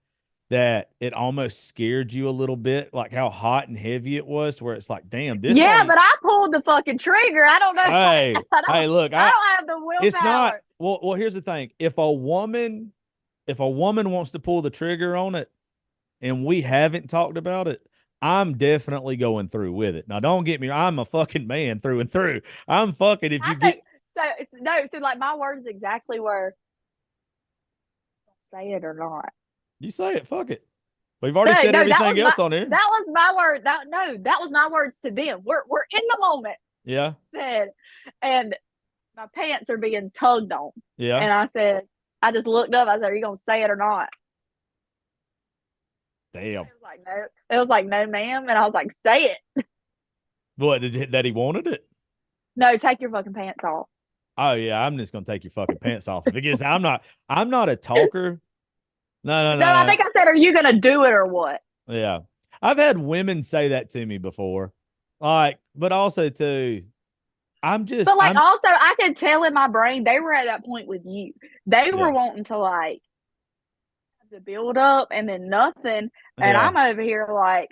that it almost scared you a little bit, like how hot and heavy it was, to where it's like, damn, this might Yeah, be. but I pulled the fucking trigger. I don't know. Hey, hey, look, I don't have the it's not. willpower. Well, here's the thing: if a woman wants to pull the trigger on it, and we haven't talked about it, I'm definitely going through with it. Now, don't get me, I'm a fucking man through and through. I'm fucking if you I get think so. No, so like my words exactly were say it or not. you say it, fuck it. We've already No, said no, everything else on here. that was my word. That was my words to them. We're in the moment. Yeah. Said, and my pants are being tugged on. Yeah. And I said, I just looked up. I said, "Are you gonna say it or not?" Damn. It was like no. It was like no, ma'am. And I was like, "Say it." What that he wanted it? No, take your fucking pants off. Oh yeah, I'm just gonna take your fucking pants off. Because I'm not a talker. No, no, No, I no, think I said, "Are you gonna do it or what?" no. Yeah. I've had women say that to me before. Like, but also too, But like, I'm also, I could tell in my brain they were at that point with you. They were yeah. wanting to like the build up and then nothing, and Yeah. I'm over here like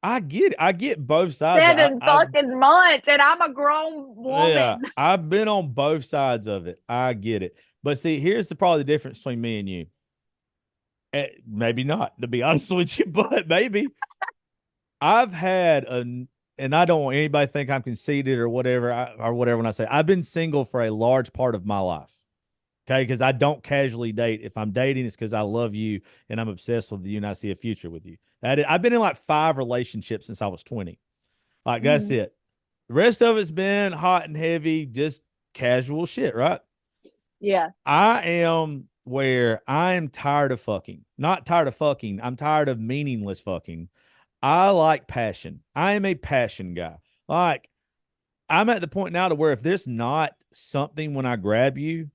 I get it. I get both sides. 7 fucking months, and I'm a grown Yeah, woman. I've been on both sides of it. I get it. But see, here's probably the difference between me and you. Maybe not, to be honest with you, but maybe I've had and I don't want anybody to think I'm conceited or whatever, or whatever when I say I've been single for a large part of my life. Okay, because I don't casually date. If I'm dating, it's because I love you and I'm obsessed with you and I see a future with you. I've been in like 5 relationships since I was 20. Like that's Mhm. it. The rest of it's been hot and heavy, just casual shit, right? Yeah. I am where I am tired of fucking. Not tired of fucking. I'm tired of meaningless fucking. I like passion. I am a passion guy. Like I'm at the point now to where if there's not something when I grab you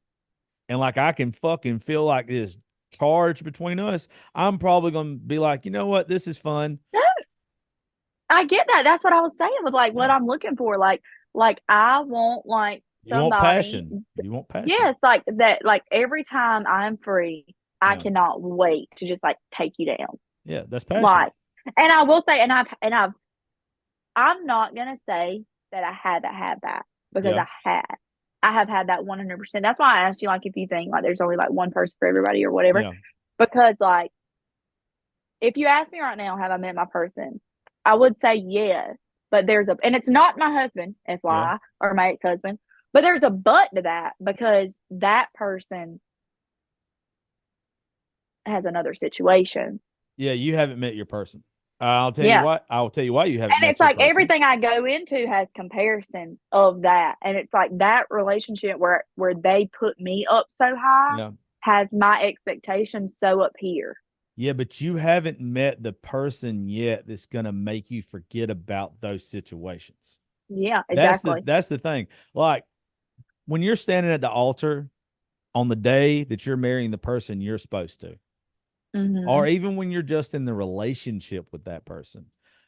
and like I can fucking feel like this charge between us, I'm probably gonna be like, you know what, this is fun. No, I get that. That's what I was saying with like what Yeah. I'm looking for. Like I want like You want somebody. passion. You want passion. Yes, like that. Like every time I'm free, I Yeah. cannot wait to just like take you down. Yeah, that's passion. Like, and I will say, I'm not gonna say that I haven't had that because Yeah. I have had that 100%. That's why I asked you like if you think like there's only like one person for everybody or whatever. Yeah. Because like if you ask me right now, have I met my person? I would say yes, but and it's not my husband, Yeah. FYI, or my ex-husband, but there's a but to that because that person has another situation. Yeah, you haven't met your person. I'll tell you Yeah. what. I'll tell you why you haven't And met it's your like person. everything I go into has comparison of that. And it's like that relationship where they put me up so high Yeah. has my expectations so up here. Yeah, but you haven't met the person yet that's gonna make you forget about those situations. Yeah, exactly. That's the thing. Like when you're standing at the altar on the day that you're marrying the person you're supposed to, Hmm. or even when you're just in the relationship with that person,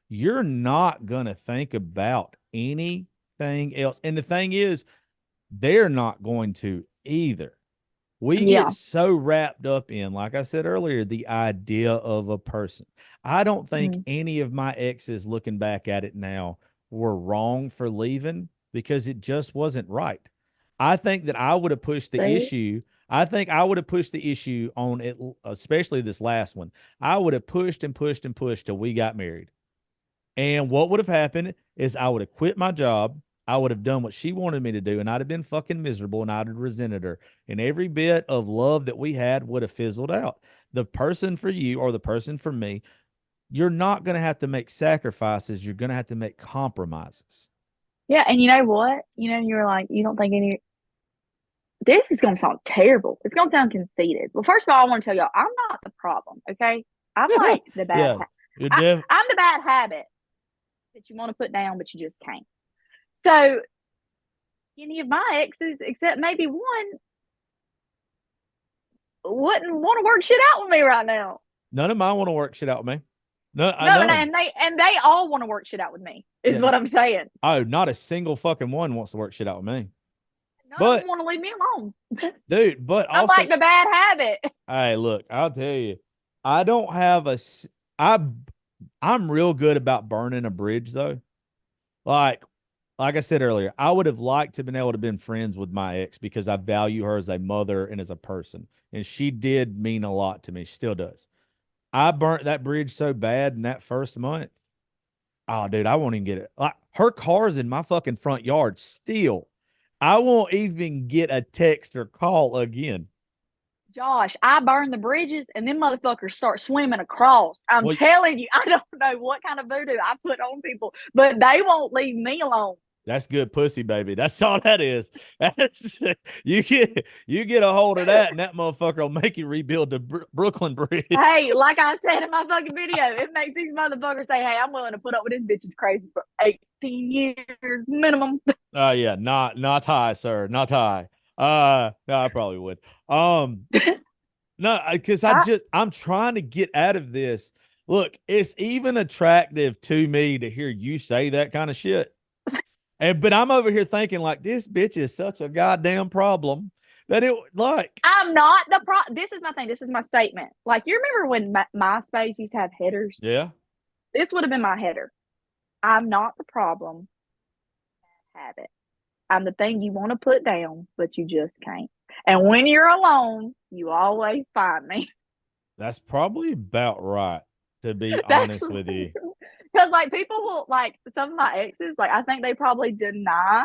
you're not gonna think about anything else. And the thing is, they're not going to either. We get Yeah. so wrapped up in, like I said earlier, the idea of a person. I don't think Hmm. any of my exes looking back at it now were wrong for leaving because it just wasn't right. I think that I would have pushed the See? issue. I think I would have pushed the issue on it, especially this last one. I would have pushed and pushed and pushed till we got married. And what would have happened is I would have quit my job. I would have done what she wanted me to do, and I'd have been fucking miserable and I'd have resented her. And every bit of love that we had would have fizzled out. The person for you or the person for me, you're not going to have to make sacrifices. You're going to have to make compromises. Yeah. And you know what? You were like, you don't think this is going to sound terrible. It's going to sound conceited. Well, first of all, I want to tell y'all, I'm not the problem. Okay. I'm like the Yeah, you're deaf. I'm the bad habit that you want to put down, but you just can't. So any of my exes, except maybe one, wouldn't want to work shit out with me right now. None of mine want to work shit out with me. No, I No, none and, of them. and they all want to work shit out with me, is Yeah. what I'm saying. Oh, not a single fucking one wants to work shit out with me. None of But them want to leave me alone. dude, but I'm also, like the bad habit. hey, look, I'll tell you, I don't have I I'm real good about burning a bridge though. Like like I said earlier, I would have liked to have been able to been friends with my ex because I value her as a mother and as a person. And she did mean a lot to me. She still does. I burnt that bridge so bad in that first month. Oh, dude, I won't even get it. Like her car's in my fucking front yard still. I won't even get a text or call again. Josh, I burn the bridges and then motherfuckers start swimming across. I'm Well, telling you, I don't know what kind of voodoo I put on people, but they won't leave me alone. that's good pussy, baby. That's all that is. That's, you get a hold of that, and that motherfucker will make you rebuild the Brooklyn Bridge. Hey, like I said in my fucking video, it makes these motherfuckers say, hey, I'm willing to put up with this bitch is crazy for 18 years minimum. Yeah, not high, sir, not high. No, I probably would. No, because I'm trying to get out of this. Look, it's even attractive to me to hear you say that kind of shit. But I'm over here thinking like this bitch is such a goddamn problem that it like I'm not the This is my thing. This is my statement. Like, you remember when MySpace used to have headers? yeah. This would have been my header. I'm not the problem. Have it. I'm the thing you want to put down, but you just can't. And when you're alone, you always find me. That's probably about right, to be honest with you. Because, like, people will, like, some of my exes, like, I think they probably deny,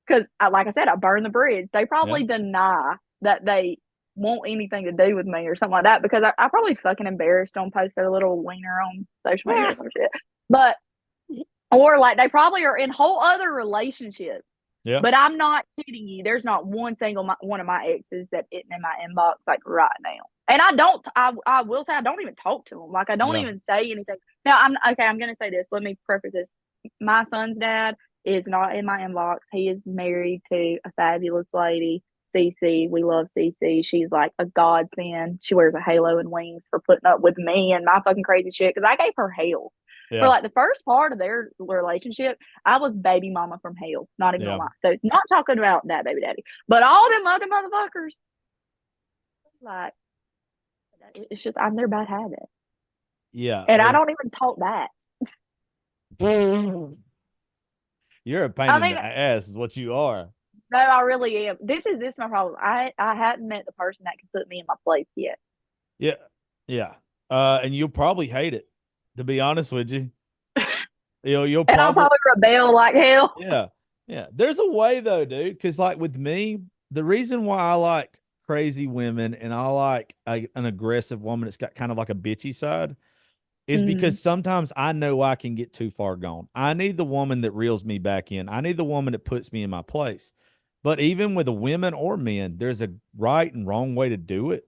because, like I said, I burned the bridge. They probably deny that they want anything to do with me or something like that, because I probably fucking embarrassed them, post their little wiener on social media or some shit. But, or, like, they probably are in whole other relationships. Yeah. But I'm not kidding you. There's not one single one of my exes that isn't in my inbox like right now. And I will say I don't even talk to them. Like, I don't even say anything. Now, I'm going to say this. Let me preface this. My son's dad is not in my inbox. He is married to a fabulous lady, Cece. We love Cece. She's like a godsend. She wears a halo and wings for putting up with me and my fucking crazy shit, because I gave her hell. Yeah. For like the first part of their relationship, I was baby mama from hell. Not even gonna lie. So not talking about that baby daddy, but all them other motherfuckers, like, it's just I'm their bad habit. Yeah. And I don't even talk that. You're a pain in the ass is what you are. No, I really am. This is my problem. I hadn't met the person that could put me in my place yet. Yeah. Yeah. And you'll probably hate it, to be honest with you. You'll probably, and I'll probably rebel like hell. Yeah. Yeah. There's a way though, dude. Cause like with me, the reason why I like crazy women and I like an aggressive woman that's got kind of like a bitchy side is because sometimes I know I can get too far gone. I need the woman that reels me back in. I need the woman that puts me in my place. But even with the women or men, there's a right and wrong way to do it.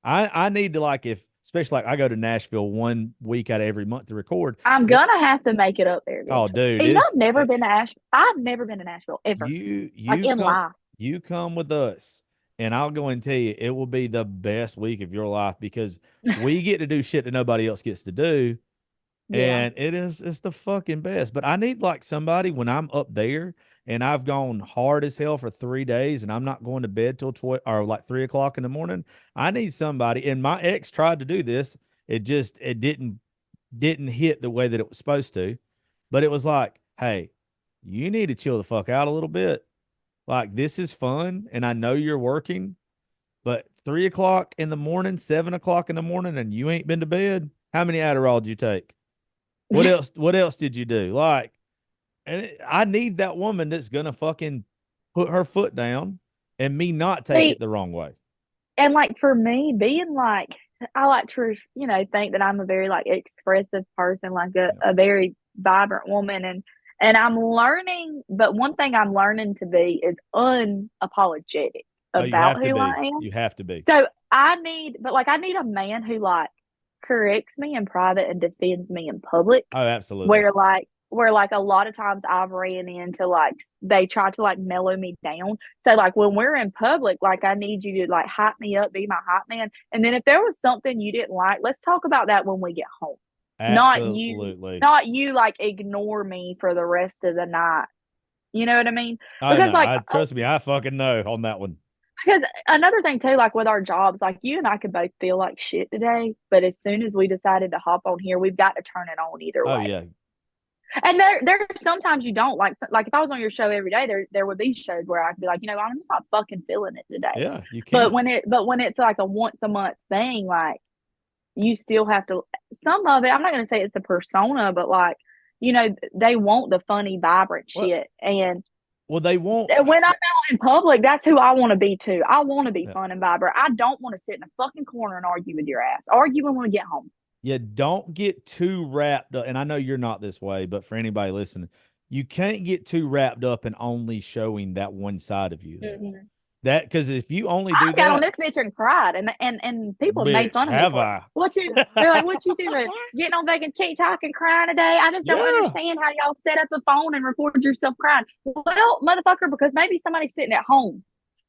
I need to, like, especially like I go to Nashville 1 week out of every month to record. I'm gonna have to make it up there. Oh, dude. And I've never been to Nashville. I've never been to Nashville ever. Like in life. You come with us, and I'll go and tell you, it will be the best week of your life because we get to do shit that nobody else gets to do. And it's the fucking best. But I need like somebody when I'm up there and I've gone hard as hell for 3 days and I'm not going to bed till 12 or like 3 o'clock in the morning. I need somebody. And my ex tried to do this. It didn't hit the way that it was supposed to. But it was like, hey, you need to chill the fuck out a little bit. Like, this is fun, and I know you're working, but 3 o'clock in the morning, 7 o'clock in the morning, and you ain't been to bed. How many Adderall did you take? What else? What else did you do? Like, I need that woman that's gonna fucking put her foot down and me not take it the wrong way. And like for me, being like, I like to, think that I'm a very like expressive person, like a very vibrant woman, and I'm learning. But one thing I'm learning to be is unapologetic about who I am. You have to be. So I need a man who like corrects me in private and defends me in public. Oh, absolutely. Where a lot of times I've ran into like they try to like mellow me down. So like when we're in public, like I need you to like hype me up, be my hype man. And then if there was something you didn't like, let's talk about that when we get home. Absolutely. Not you like ignore me for the rest of the night. You know what I mean? Because trust me, I fucking know on that one. Because another thing too, like with our jobs, like you and I could both feel like shit today, but as soon as we decided to hop on here, we've got to turn it on either way. Oh yeah. And there's sometimes you don't like if I was on your show every day, there would be shows where I could be like, I'm just not fucking feeling it today. Yeah, you can. But when it's like a once a month thing, like you still have to. Some of it, I'm not going to say it's a persona, but like they want the funny, vibrant What? shit. And Well, they won't. when I'm out in public, that's who I want to be too. I want to be Yeah. fun and vibrant. I don't want to sit in a fucking corner and argue with your ass. Argue when we get home. You don't get too wrapped up, and I know you're not this way, but for anybody listening, you can't get too wrapped up in only showing that one side of you. Mm-hmm. That because if you only do I got on that, this bitch and cried, and people have made bitch, fun of me have for it. I? They're like, what you doing? Getting on fucking TikTok and crying today? I just don't Yeah. understand how y'all set up a phone and record yourself crying. Well, motherfucker, because maybe somebody's sitting at home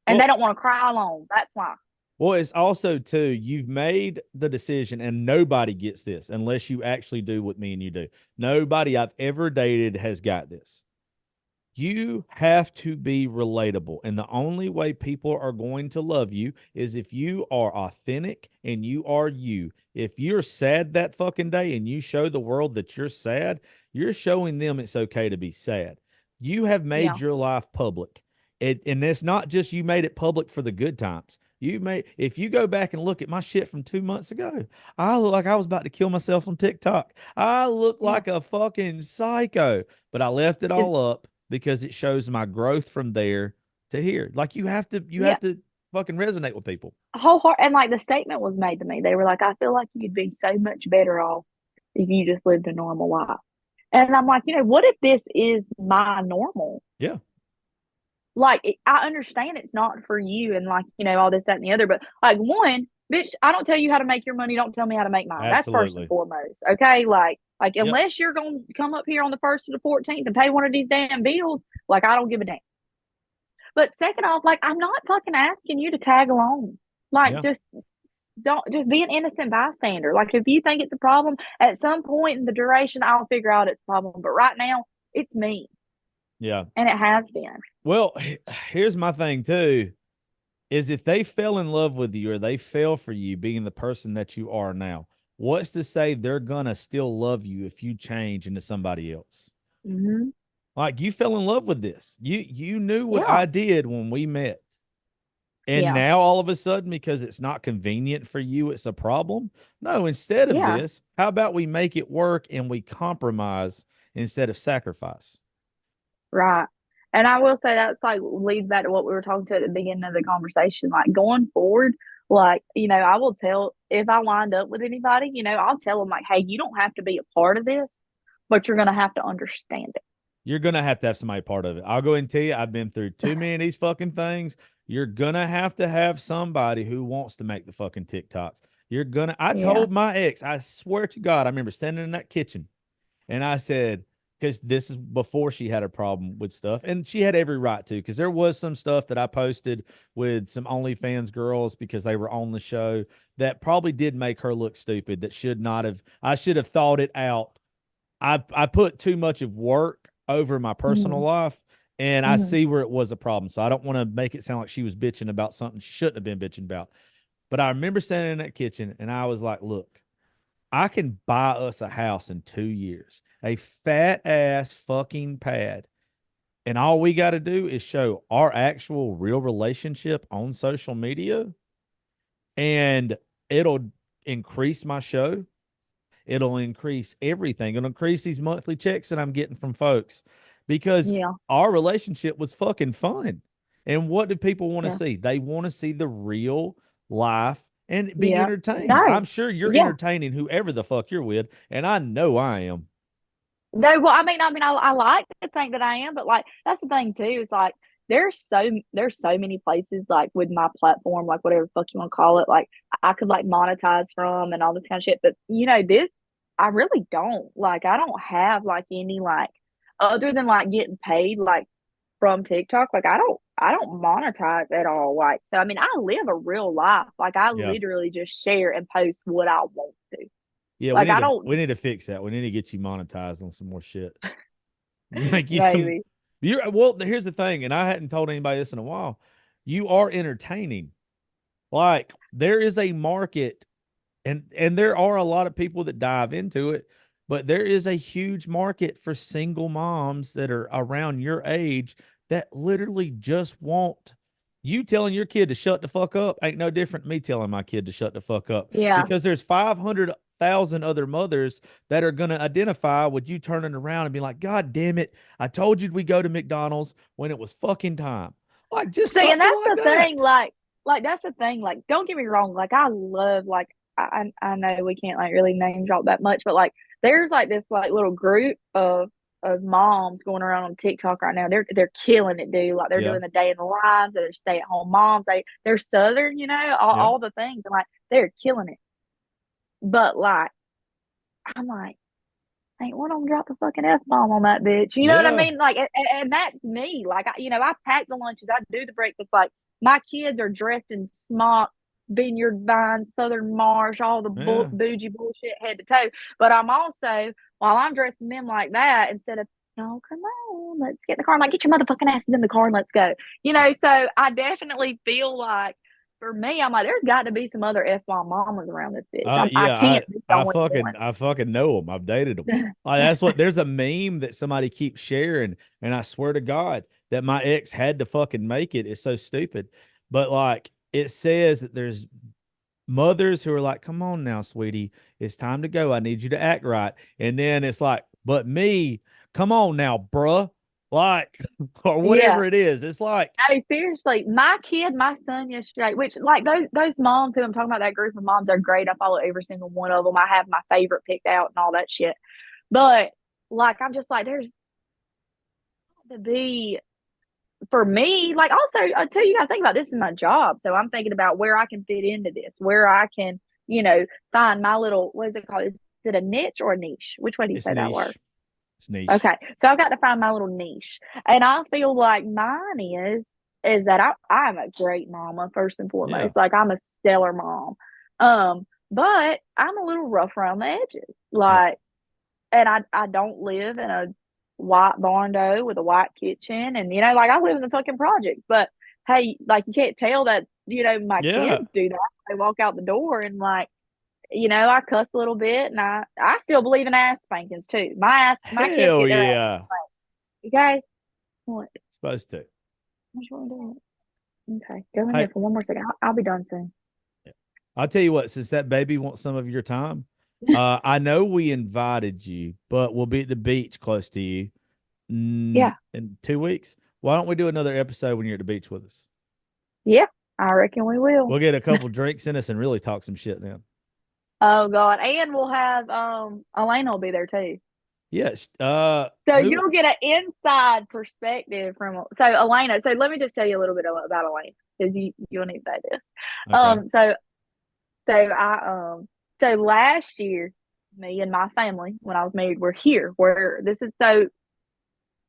and Well- they don't want to cry alone. That's why. Well, it's also too, you've made the decision, and nobody gets this unless you actually do what me and you do. Nobody I've ever dated has got this. You have to be relatable. And the only way people are going to love you is if you are authentic and you are you. If you're sad that fucking day and you show the world that you're sad, you're showing them it's okay to be sad. You have made your life public. And it's not just you made it public for the good times. If you go back and look at my shit from 2 months ago, I look like I was about to kill myself on TikTok. I look like a fucking psycho, but I left it all up because it shows my growth from there to here. Like you have to fucking resonate with people. And like the statement was made to me. They were like, I feel like you'd be so much better off if you just lived a normal life. And I'm like, what if this is my normal? Yeah. Like, I understand it's not for you and like, all this, that, and the other. But like, one, bitch, I don't tell you how to make your money. Don't tell me how to make mine. That's first and foremost. Okay. Like unless you're going to come up here on the 1st to the 14th and pay one of these damn bills, like, I don't give a damn. But second off, like, I'm not fucking asking you to tag along. Like, just be an innocent bystander. Like, if you think it's a problem, at some point in the duration, I'll figure out it's a problem. But right now, it's me. Yeah. And it has been. Well, here's my thing too, is if they fell in love with you or they fell for you being the person that you are now, what's to say they're gonna still love you if you change into somebody else? Mm-hmm. Like you fell in love with this. You knew what I did when we met. And now all of a sudden, because it's not convenient for you, it's a problem. No, instead of this, how about we make it work and we compromise instead of sacrifice? Right. And I will say that's like leads back to what we were talking to at the beginning of the conversation. Like going forward, like, I will tell if I wind up with anybody, I'll tell them like, hey, you don't have to be a part of this, but you're going to have to understand it. You're going to have somebody part of it. I'll go and tell you, I've been through too many of these fucking things. You're going to have somebody who wants to make the fucking TikToks. I told my ex, I swear to God, I remember standing in that kitchen and I said, because this is before she had a problem with stuff, and she had every right to, because there was some stuff that I posted with some OnlyFans girls because they were on the show that probably did make her look stupid. That should not have. I should have thought it out. I put too much of work over my personal life, and I see where it was a problem. So I don't want to make it sound like she was bitching about something she shouldn't have been bitching about. But I remember standing in that kitchen, and I was like, look, I can buy us a house in 2 years, a fat ass fucking pad. And all we got to do is show our actual real relationship on social media, and it'll increase my show. It'll increase everything. It'll increase these monthly checks that I'm getting from folks because our relationship was fucking fun. And what do people want to see? They want to see the real life and be entertained. No. I'm sure you're entertaining whoever the fuck you're with, and I know I am. No, well, I mean, I like to think that I am, but like that's the thing too. Is like there's so many places like with my platform, like whatever the fuck you want to call it, like I could like monetize from and all this kind of shit. But this I really don't like. I don't have like any like other than like getting paid like from TikTok. Like I don't monetize at all. Like so, I mean, I live a real life. Like I literally just share and post what I want to. Yeah, like we need to fix that. We need to get you monetized on some more shit. Make you maybe. Well, here's the thing, and I hadn't told anybody this in a while. You are entertaining. Like there is a market, and there are a lot of people that dive into it, but there is a huge market for single moms that are around your age that literally just want you telling your kid to shut the fuck up ain't no different than me telling my kid to shut the fuck up. Yeah. Because there's 500 1,000 other mothers that are going to identify with you turning around and be like, God damn it, I told you we go to McDonald's when it was fucking time. Like, just See, and something that's like the that. thing, like that's the thing. Like, don't get me wrong. Like, I love like I know we can't like really name drop that much, but like there's like this like little group of moms going around on TikTok right now. They're killing it, dude. Like they're Yeah. doing the day in the lives. They're stay at home moms. They're Southern, you know, Yeah. all the things, and like they're killing it. But like I'm like, ain't one of them drop the fucking F bomb on that bitch. You know what I Yeah. mean? Like, and that's me. Like, I pack the lunches, I do the breakfast. Like, my kids are dressed in smock, Vineyard Vine, Southern Marsh, all the Yeah. bougie bullshit head to toe. But I'm also, while I'm dressing them like that, instead of, no, come on, let's get in the car. I'm like, get your motherfucking asses in the car and let's go. You know, so I definitely feel like, for me, I'm like, there's got to be some other F bomb mamas around this bitch. I Yeah, can't be the only I fucking know them. I've dated them. one. That's what there's a meme that somebody keeps sharing, and I swear to God that my ex had to fucking make it. It's so stupid. But like it says that there's mothers who are like, come on now, sweetie, it's time to go. I need you to act right. And then it's like, but me, come on now, bruh. Like, or Yeah. whatever it is. It's like, No, seriously, my son yesterday, which like those moms who I'm talking about, that group of moms are great. I follow every single one of them. I have my favorite picked out and all that shit. But like, I'm just like, there's to be for me. Like, also, too, you got to think about this is my job, so I'm thinking about where I can fit into this, where I can, find my little what is it called? Is it a niche or a niche? Which way do you it's say that word? niche. It's niche. Okay, so I've got to find my little niche, and I feel like mine is that I'm a great mama first and Yeah. foremost. Like I'm a stellar mom, but I'm a little rough around the edges. Yeah. Like, and I don't live in a white barndo with a white kitchen, and like I live in the fucking projects. But hey, like you can't tell that my Yeah. kids do that. They walk out the door and like I cuss a little bit, and I still believe in ass spankings too. My kids Hell get their ass yeah. spanked. Okay, what? Supposed to. What you want to do? Okay, go in Hey, there for one more second. I'll be done soon. I'll tell you what, since that baby wants some of your time, I know we invited you, but we'll be at the beach close to you Yeah, in 2 weeks. Why don't we do another episode when you're at the beach with us? yeah, I reckon we will. We'll get a couple drinks in us and really talk some shit then. Oh God, and we'll have Elena will be there too. Yes. So Who? you'll get an inside perspective from Elena. So let me just tell you a little bit about Elena because you'll need to know this. Okay. So last year, me and my family, when I was married, were here. Where this is so,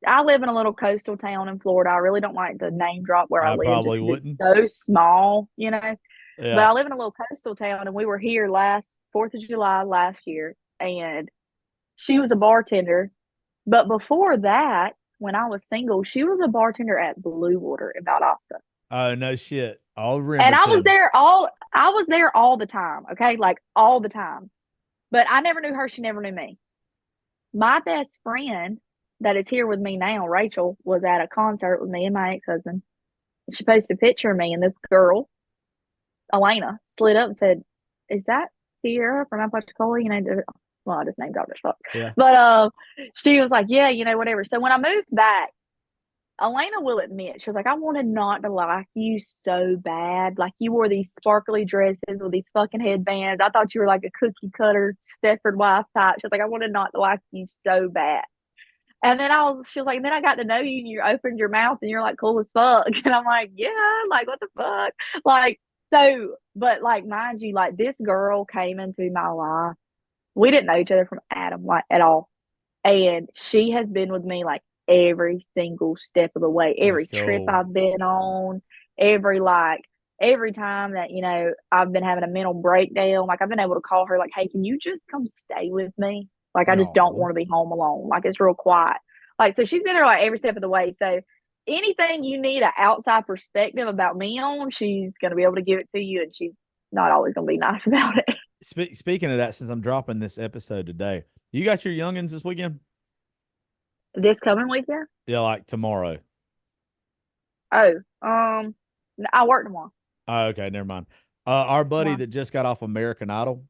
I live in a little coastal town in Florida. I really don't like to name drop where I I live just probably because it's wouldn't. so small. But Yeah. I live in a little coastal town, and we were here last 4th of July last year, and she was a bartender. But before that, when I was single, she was a bartender at Blue Water in Valdosta. Oh, no shit. I'll And remember Tim. I was there all the time, okay? Like all the time. But I never knew her, she never knew me. My best friend that is here with me now, Rachel, was at a concert with me and my ex-husband. She posted a picture of me, and this girl, Elena, slid up and said, "Is that Sierra from Apalachicola?" Well, I just named dropped her stuff. Yeah. But she was like, "Yeah, whatever." So when I moved back, Elena will admit, she was like, I wanted not to like you so bad. Like you wore these sparkly dresses with these fucking headbands. I thought you were like a cookie cutter Stepford wife type. She was like, I wanted not to like you so bad. And then she was like, and then I got to know you and you opened your mouth and you're like cool as fuck. And I'm like, yeah, like what the fuck? Like, so, but like, mind you, like this girl came into my life. We didn't know each other from Adam, like at all. And she has been with me like every single step of the way, That's every trip cool. I've been on, every time that, I've been having a mental breakdown. Like I've been able to call her like, hey, can you just come stay with me? Like I just don't No. want to be home alone. Like it's real quiet. Like so she's been there like every step of the way. So anything you need an outside perspective about me on, she's gonna be able to give it to you, and she's not always gonna be nice about it. Speaking of that, since I'm dropping this episode today, you got your youngins this weekend? This coming weekend? Yeah, like tomorrow. Oh, I work tomorrow. Oh, okay, never mind. Our buddy Why? that just got off American Idol,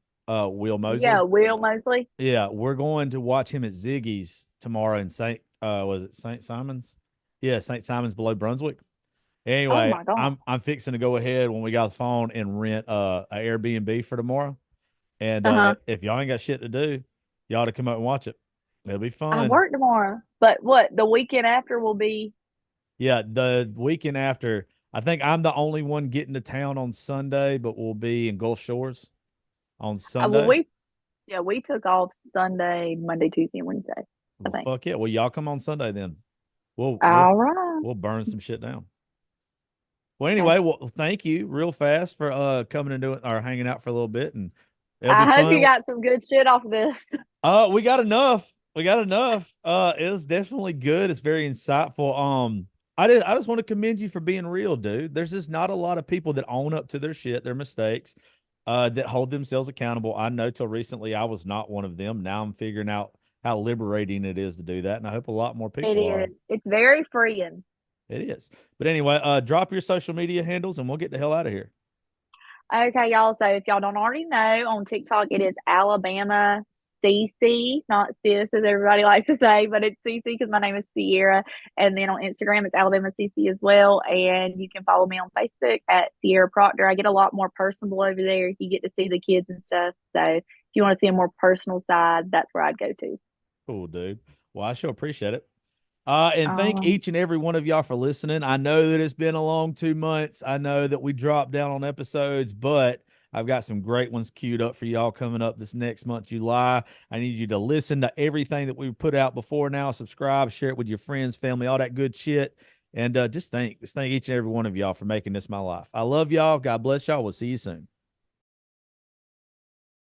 Will Yeah, Mosley. Will Mosley. Yeah, we're going to watch him at Ziggy's tomorrow in St. Was it St. Simon's? Yeah, St. Simon's below Brunswick. Oh Anyway, my god. I'm fixing to go ahead when we got the phone and rent a Airbnb for tomorrow. And Uh-huh. if y'all ain't got shit to do, y'all to come up and watch it. It'll be I fun. work tomorrow. But what, the weekend after will be Yeah, the weekend after, I think I'm the only one getting to town on Sunday, but we'll be in Gulf Shores on well Sunday. we took off Sunday, Monday, Tuesday, and Wednesday, I Well, think. fuck yeah. Well, y'all come on Sunday then. We'll we'll All right. we'll burn some shit down. Well, Okay. anyway, well, thank you real fast for coming and doing or hanging out for a little bit, and it'll be I hope you fun. got some good shit off of this. We got enough. We got enough. It was definitely good. It's very insightful. I just want to commend you for being real, dude. There's just not a lot of people that own up to their shit, their mistakes, that hold themselves accountable. I know till recently I was not one of them. Now I'm figuring out how liberating it is to do that, and I hope a lot more It people are. is. It's very freeing. It is. But anyway, drop your social media handles and we'll get the hell out of here. Okay, y'all. So if y'all don't already know, on TikTok it is Alabama CC, not sis as everybody likes to say, but it's CC because my name is Sierra. And then on Instagram it's Alabama CC as well. And you can follow me on Facebook at Sierra Proctor. I get a lot more personable over there. You get to see the kids and stuff. So if you want to see a more personal side, that's where I'd go to. Cool, dude. Well, I sure appreciate it. And thank Um, each and every one of y'all for listening. I know that it's been a long 2 months. I know that we dropped down on episodes, but I've got some great ones queued up for y'all coming up this next month, July. I need you to listen to everything that we've put out before now. Subscribe, share it with your friends, family, all that good shit. And just thank each and every one of y'all for making this my life. I love y'all. God bless y'all. We'll see you soon.